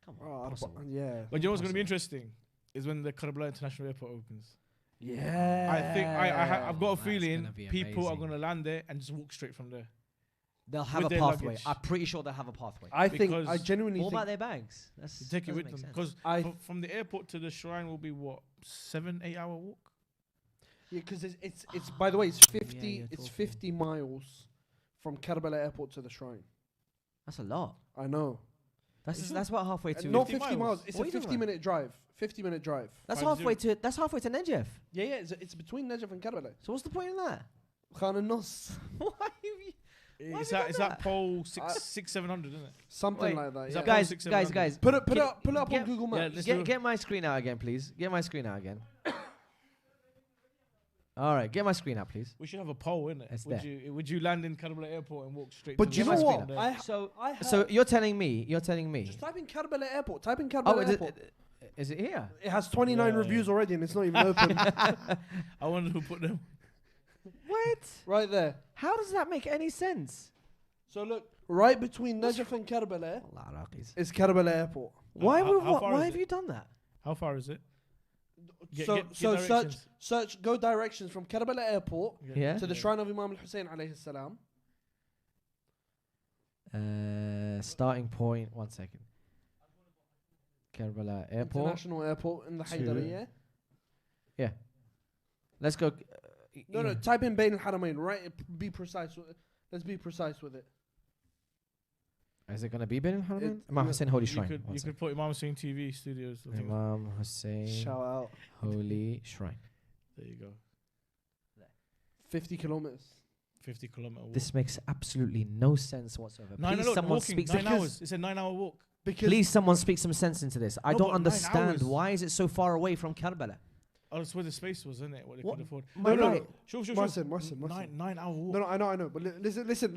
Come on. possible. Yeah. But you know what's going to be interesting is when the Karbala International Airport opens. Yeah. I think I've got a That's feeling gonna be people are amazing. going to land there and just walk straight from there. They'll have with a their pathway. luggage. I'm pretty sure they'll have a pathway. I think, because I genuinely What think. about their bags? That's You take it doesn't with make them sense. because from the airport to the shrine will be what 7-8 hour walk. Yeah, because it's by the way, it's 50 you're it's talking. 50 miles from Karbala airport to the shrine. That's a lot. I know. That's about halfway to. Not 50 50 miles. miles. It's What a are you talking 50-minute drive. 50-minute drive. That's 50. halfway to Najaf. Yeah, it's between Najaf and Karbala. So what's the point in that? Khan and Nos. Why have you- Why Is have you that is done that pole 700, isn't it? Something Wait, like that. is Yeah. that guys, 600? guys, Put it Get- up on get- Google yeah, Maps. let's do it. get my screen out again, please. Get my screen out again. All right, get my screen out, please. We should have a poll, innit? It's Would you land in Karbala Airport and walk straight? But to you the know screen what? there? So you're telling me. Just type in Karbala Airport. Type in Oh, Karbala Airport. is it here? It has 29 reviews already, and it's not even open. I wonder who put them. What? Right there. How does that make any sense? So look, right between Najaf and Karbala is Karbala Airport. Why far is have it? you done that? How far is it? So search, go directions from Karbala Airport Yeah. to the shrine of Imam Hussein alayhi salam. Starting point. 1 second. Karbala Airport. International Airport in the Haydariyah. Yeah. Let's go. No, type in Bain al-Haramain. Right, be precise. Let's be precise with it. Is it going to be Bin Haramain? Imam Hussein Holy Shrine. You could put Imam Hussein TV studios. I think. Imam Hussein Shout out. Holy Shrine. There you go. 50 kilometers. 50-kilometer walk. This makes absolutely no sense whatsoever. Please, someone speak 9 hours. It's a 9-hour walk. Please, someone speak some sense into this. I don't but 9 understand. hours. Why is it so far away from Karbala? Oh, that's where the space was, isn't it? What they could afford. No. Sure. Mohsen. 9-hour walk. No, I know. But listen So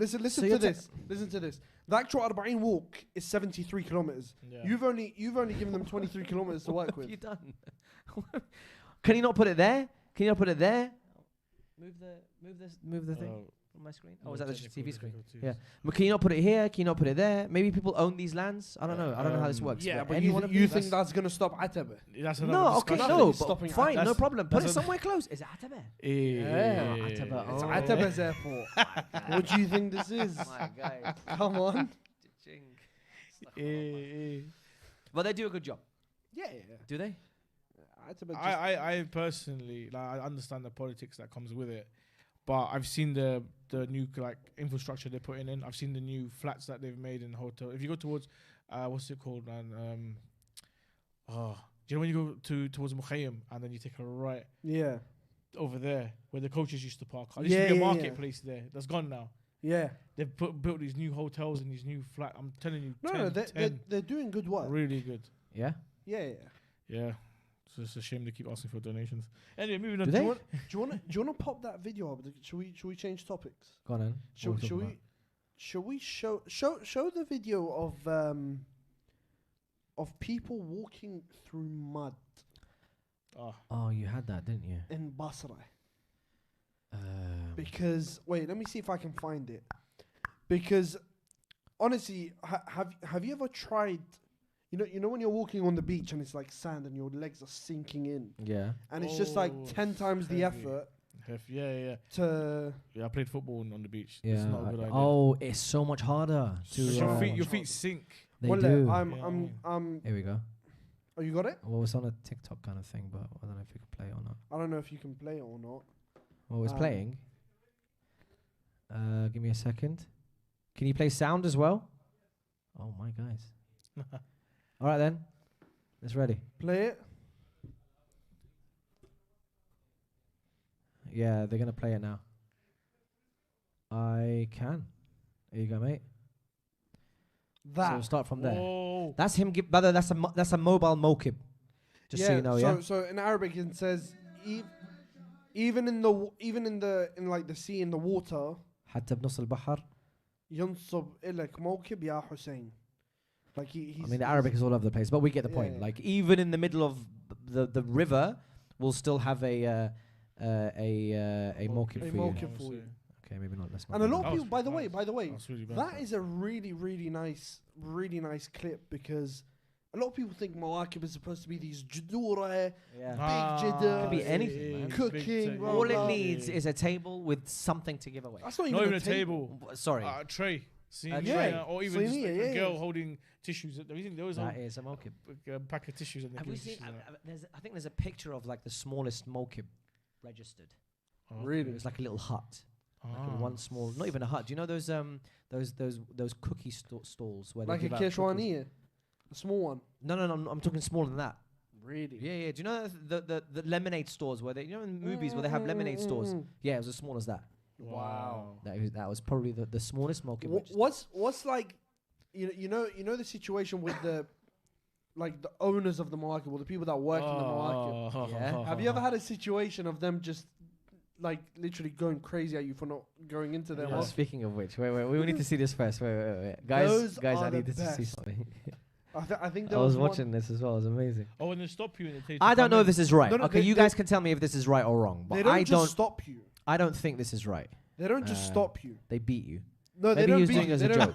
to this. Listen to this. The actual Arbaeen walk is 73 kilometers. Yeah. You've only given them 23 kilometers to work What with. have you done? Can you not put it there? Can you not put it there? Move the thing on my screen. Oh, is that the TV screen? Yeah. But can you not put it here? Can you not put it there? Maybe people own these lands. I don't know. I don't know how this works. Yeah, but anyone you think that's gonna stop Ataba? That's No, okay, discussion. no, Stopping but fine, Ataba. no problem. Put it somewhere close. Is it Ataba? Yeah. Ataba. It's Oh. Ataba's airport. What do you think this is? My guy. Come on. But they do a good job. Yeah. Do they? Ataba just I personally, like, I understand the politics that comes with it, but I've seen the new infrastructure they're putting in. I've seen the new flats that they've made in the hotel. If you go towards, what's it called, man? Do you know when you go towards Mukhayyam and then you take a right over there where the coaches used to park? There used to be a marketplace there. That's gone now. Yeah. They've built these new hotels and these new flats. I'm telling you, They're doing good work. really good. Yeah. Yeah. So it's a shame they keep asking for donations. Anyway, moving on. Do they? Do you wanna pop that video up? Should we change topics? Go on then. Should we show the video of people walking through mud Oh, you had that, didn't you? in Basra? Because wait, let me see if I can find it. Because honestly, have you ever tried? You know when you're walking on the beach and it's like sand and your legs are sinking in. Yeah. And it's just like 10 times the effort. Yeah. Yeah, I played football on the beach. Yeah. It's not a good idea. Oh, it's so much harder to. Your feet sink. They well, do. Here we go. Oh, you got it? Well, it's on a TikTok kind of thing, but I don't know if you can play it or not. I don't know if you can play it or not. Well, it's playing. Give me a second. Can you play sound as well? Oh my guys. All right then. It's ready. Play it. Yeah, they're gonna play it now. I can. Here you go, mate. So we'll start from there. Whoa. That's him. Brother, that's a mobile Maawkib. Just so you know, So in Arabic it says even in the sea, in the water. حتى بنص البحر. ينصب إلك موكب يا حسين. Like he's I mean, the Arabic is all over the place, but we get the point. Yeah. Like even in the middle of the river, we'll still have a Maawkib for you. Okay, maybe not. Let's not. And a lot of people, by the way, really that is a really nice clip, because a lot of people think Maawkib is supposed to be these jadura, big jidders. Could be anything, man. Cooking. All it needs is a table with something to give away. That's not even even a table. Sorry. A tray. Or even just a girl holding tissues. There was that is a Maawkib. A pack of tissues. And have we seen? I think there's a picture of like the smallest Maawkib registered. Really? It's like a little hut. Like one small, not even a hut. Do you know those cookie stalls where like they a give out keshwaniya, a small one? No, I'm talking smaller than that. Really? Yeah. Do you know the lemonade stores where they, you know, in movies where they have lemonade stores? Yeah, it was as small as that. Wow. That was probably the smallest Maawkib. What's like, you know the situation with the owners of the Maawkib or the people that work in the Maawkib. Yeah. Have you ever had a situation of them just like literally going crazy at you for not going into their mosque. Speaking of which, wait, we need to see this first. Wait. Guys, I need to see something. I think I was watching this as well. It was amazing. Oh, when they stop you and they take I don't know if this is right. No, okay, you guys can tell me if this is right or wrong. But they don't just stop you. I don't think this is right. They don't just stop you. They beat you. No, Maybe they don't he was beat doing you. it as a joke.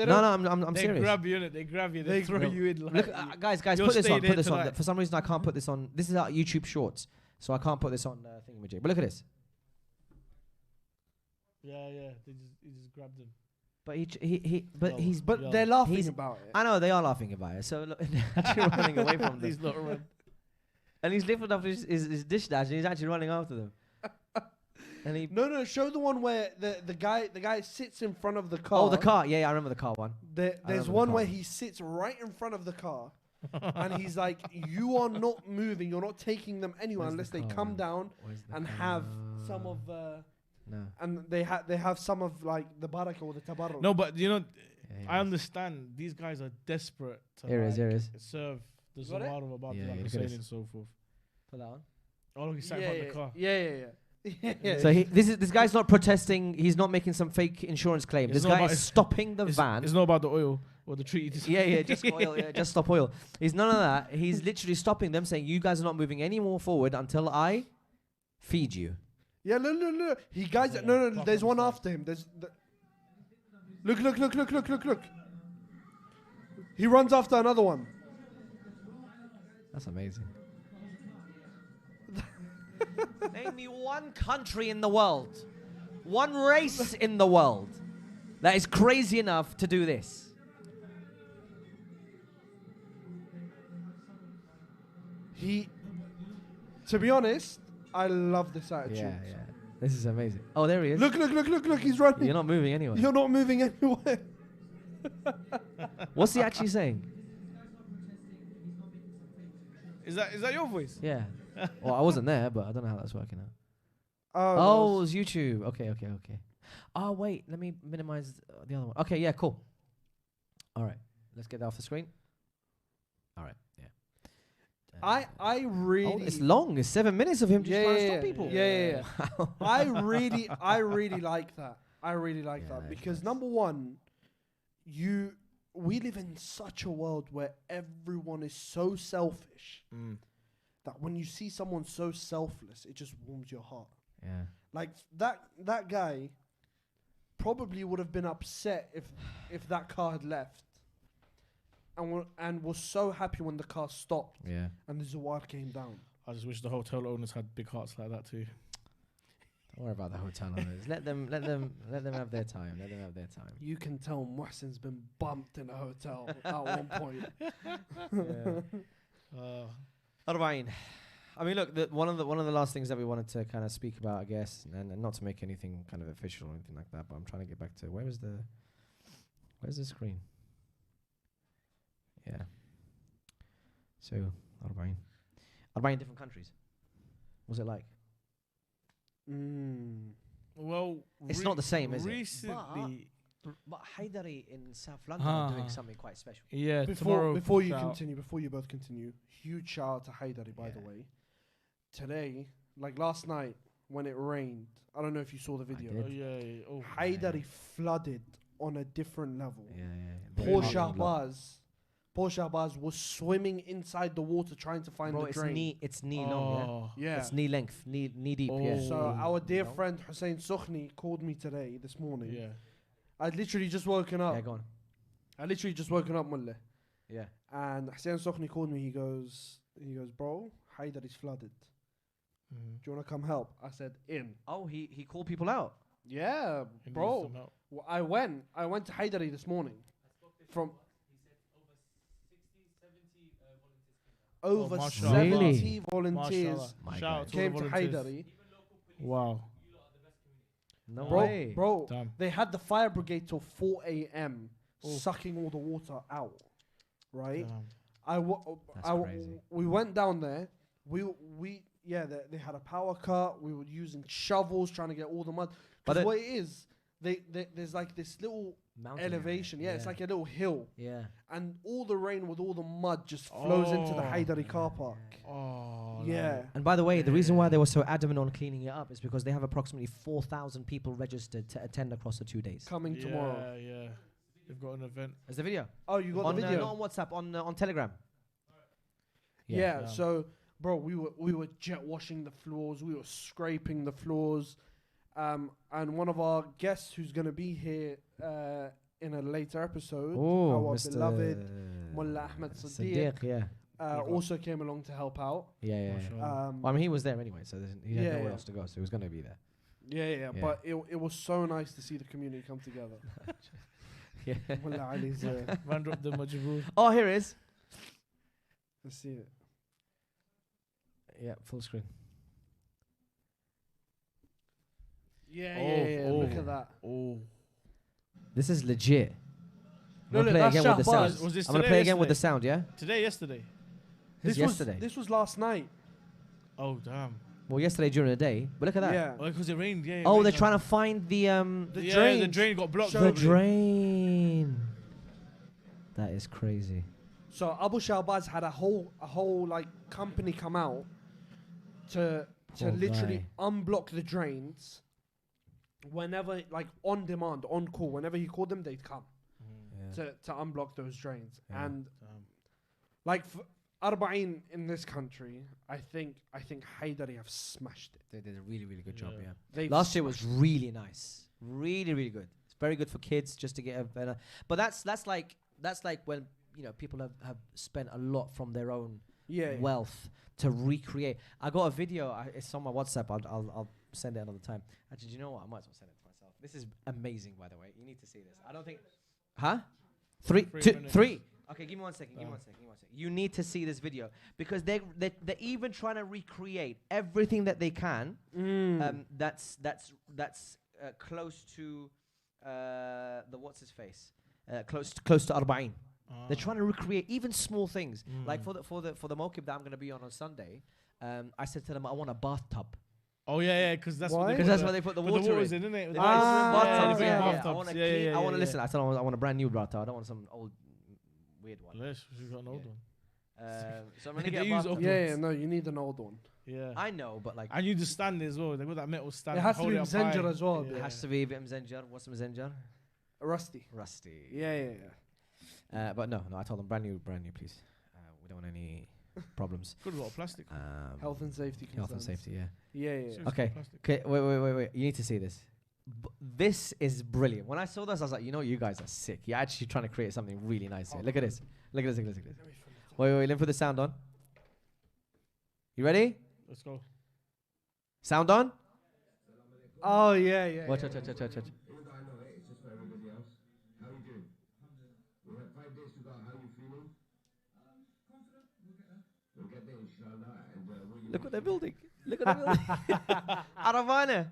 No, I'm serious. They grab you in it. They grab you. They throw you in. Like, Look, guys, put this on. Put this on. For some reason, I can't put this on. This is our YouTube Shorts, so I can't put this on thingamajig. But look at this. Yeah. He just grabbed him. But they're laughing about it. I know they are laughing about it. So look, they're actually running away from them. He's not running. And he's lifting up his dish dash, and he's actually running after them. And he no, show the one where the guy sits in front of the car. Oh, the car. Yeah, I remember the car one. There's one where he sits right in front of the car, and he's like, "You are not moving. You're not taking them anywhere unless they come down and have some of." No. And they have some of like the barakah or the tabarruk. No, but you know, I understand these guys are desperate to here is. serve the Zawar of Abad Hussein and so forth. Put that on. Oh, look, he's sat in front of the car. Yeah. So this guy's not protesting. He's not making some fake insurance claim. This guy is stopping the van. It's not about the oil or the treaty. Just oil. Just stop oil. He's none of that. He's literally stopping them, saying, "You guys are not moving any more forward until I feed you." Yeah, look. He guys, no. There's one after him. Look. He runs after another one. That's amazing. Name me one country in the world, one race in the world that is crazy enough to do this. To be honest, I love this attitude. Yeah. This is amazing. Oh, there he is. Look, he's running. You're not moving anywhere. You're not moving anywhere. What's he actually saying? Is that your voice? Yeah. Well, I wasn't there, but I don't know how that's working out. Oh, it was YouTube. Okay. Oh, wait. Let me minimize the other one. Okay, yeah, cool. All right. Let's get that off the screen. All right, yeah. I really... Oh, it's long. It's 7 minutes of him just trying to stop people. Yeah. I really like that. I really like that. Because number one, we live in such a world where everyone is so selfish that when you see someone so selfless, it just warms your heart. Yeah. Like that guy probably would have been upset if that car had left. And was so happy when the car stopped. Yeah. And the Zawar came down. I just wish the hotel owners had big hearts like that too. Don't worry about the hotel owners. let them have their time. Let them have their time. You can tell Mohsen's been bumped in a hotel at one point. Arbaeen. I mean, look, one of the last things that we wanted to kind of speak about, I guess, and not to make anything kind of official or anything like that, but I'm trying to get back to where's the screen? Yeah. So, Arbaeen, different countries. What's it like? Well, it's not the same, is it? But Haidari in South London are doing something quite special. Yeah, before you both continue, huge shout out to Haidari, by the way. Today, like last night, when it rained, I don't know if you saw the video. Haidari flooded on a different level. Poor Shahbaz was swimming inside the water trying to find the drain. It's knee long, yeah. It's knee length, knee deep. So our dear friend Hussein Sukhni called me this morning. Yeah. I'd literally just woken up. Yeah, go on. I literally just woken up, Mullah. Yeah. And Hussein Sukhni called me. He goes, bro, Haidar is flooded. Do you want to come help? I said, in. Oh, he called people out. Yeah, bro. Well, I went to Haidari this morning. Over 70 volunteers came to Haidari. Wow. No way. Bro, they had the fire brigade till 4 a.m. sucking all the water out. Right? We went down there. They had a power cut. We were using shovels trying to get all the mud. But what it is, there's like this little elevation. Yeah, it's like a little hill. Yeah. And all the rain with all the mud just flows into the Haydari car park. Oh. Yeah. And by the way, the reason why they were so adamant on cleaning it up is because they have approximately 4,000 people registered to attend across the 2 days. Coming tomorrow. Yeah. They've got an event. There's the video. Oh, you got on, the video? Not on WhatsApp, on Telegram. Yeah. So, bro, we were jet washing the floors. We were scraping the floors. And one of our guests who's going to be here in a later episode, our Mr. beloved Mullah Ahmed Siddiq, also came along to help out. Yeah. Well, I mean, he was there anyway, so he had nowhere else to go, so he was going to be there. Yeah. But it was so nice to see the community come together. Yeah. Mullah Ali's Oh, here it is. Let's see it. Yeah, full screen. Yeah. Look at that. Oh. This is legit. I'm gonna play again with the sound. I'm gonna play again with the sound, yeah? Yesterday? This yesterday. This was last night. Oh, damn. Well, yesterday during the day. But look at that. Yeah. Oh, because it rained, yeah. Oh, they're trying to find the drain. The drain got blocked. The drain. That is crazy. So Abu Shahbaz had a whole like company come out to literally unblock the drains whenever, like on demand, on call. Whenever he called them, they'd come to unblock those drains. Yeah. And like Arbaeen in this country, I think Haydari have smashed it. They did a really, really good job. Yeah. Last year was really nice, really, really good. It's very good for kids just to get a better. But that's like when people have spent a lot from their own wealth to recreate. I got a video. It's on my WhatsApp. I'll send it another time. Actually, do you know what? I might as well send it to myself. This is amazing, by the way. You need to see this. I don't think. Huh? Three. Okay, give me 1 second. Give me 1 second. You need to see this video because they're even trying to recreate everything that they can. That's close to the what's his face. Close to Arbaeen. They're trying to recreate even small things. Like for the Maawkib that I'm going to be on Sunday, I said to them I want a bathtub. Oh yeah, because that's what they put the water in, isn't it? I want to listen. I said I want a brand new bathtub. I don't want some old weird one. Unless we've got an old one. So I'm gonna get a bathtub. No, you need an old one. Yeah, I know, but like, and you just stand as well. They got that metal stand. It has to be Mzenjar as well. It has to be Mzenjar. What's Mzenjar? Rusty. Yeah. But no, I told them brand new, please. We don't want any problems. Good, a lot of plastic. Health and safety. Health and safety. Yeah. Okay. Wait. You need to see this. This is brilliant. When I saw this, I was like, you guys are sick. You're actually trying to create something really nice here. Look at this. Wait. Let me put the sound on. You ready? Let's go. Sound on? Oh yeah. Watch. Look what they're building. Aravana.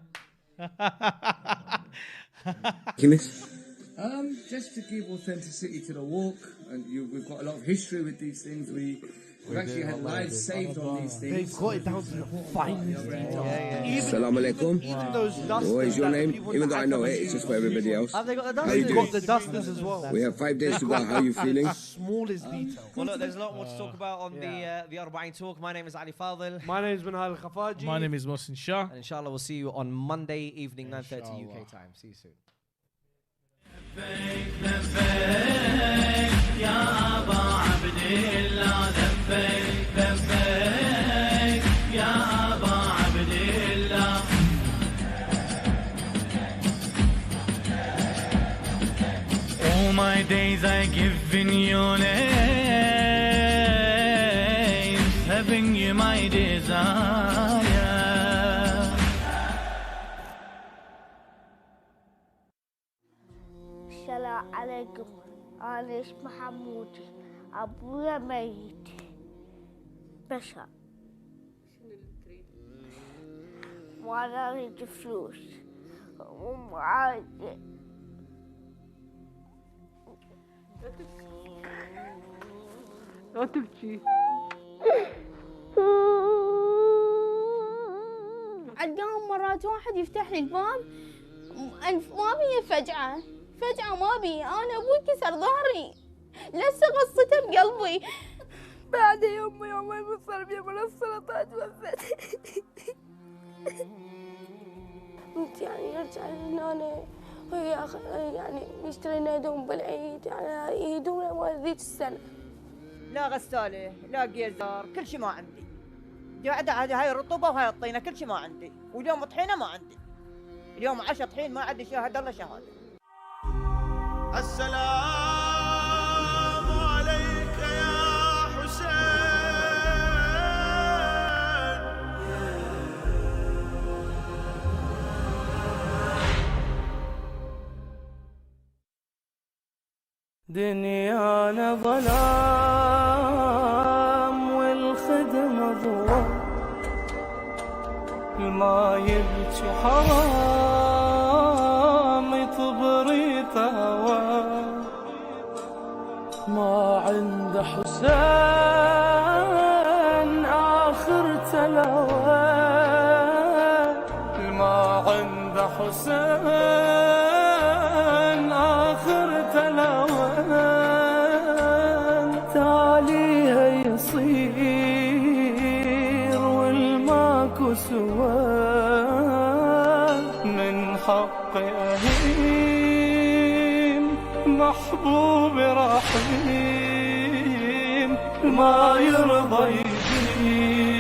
Just to give authenticity to the walk, and we've got a lot of history with these things. We've actually had lives saved on these things. They've got it down to the finest detail. Assalamu alaikum. Even those dusters. What is your name? Even though I know it, it's just for everybody else. Have they got the How you dusters? doing? Got the dusters as well. We have 5 days to go. How are you feeling? Smallest detail. Well, look, there's a lot more to talk about on the Arbaeen talk. My name is Ali Fadhil. My name is Minhal Al-Khafaji. My name is Mohsen Shah. And inshallah, we'll see you on Monday evening, 9:30 UK time. See you soon. All my days I give in your name, having you my desire. السلام عليكم. أنا اسمي حمودي. أبويا ميت. بشر. وأنا أريد فلوس. ومعايا. لا تبكي. عندهم مرات واحد يفتح لي الباب ما بي فجأة فجأة ما بي، أنا أبوي كسر ظهري لسه غصته بقلبي. بعد يوم ويومين وصل بي من السلطات وفت. قلت يعني نرجع لهنا يعني نشتري لنا هدوم بالعيد، يعني هدومنا مال ذيك السنة. لا غسالة لا جيزر، كل شيء ما عندي. قاعدة هاي الرطوبة وهاي الطينة، كل شيء ما عندي. واليوم طحينة ما عندي. اليوم 10 طحين ما عندي شاهد الله شهادة. السلام عليك يا حسين. دنيانا ظلام والخدمة ضوى، ما يبكي حرام يطبري تهوى، ما عند حسين آخر تلوى، ما عند حسين آخر تلوى، تاليها يصير والماكو سوى، من حق أهين محبوب رحيم ما يرضى يدين.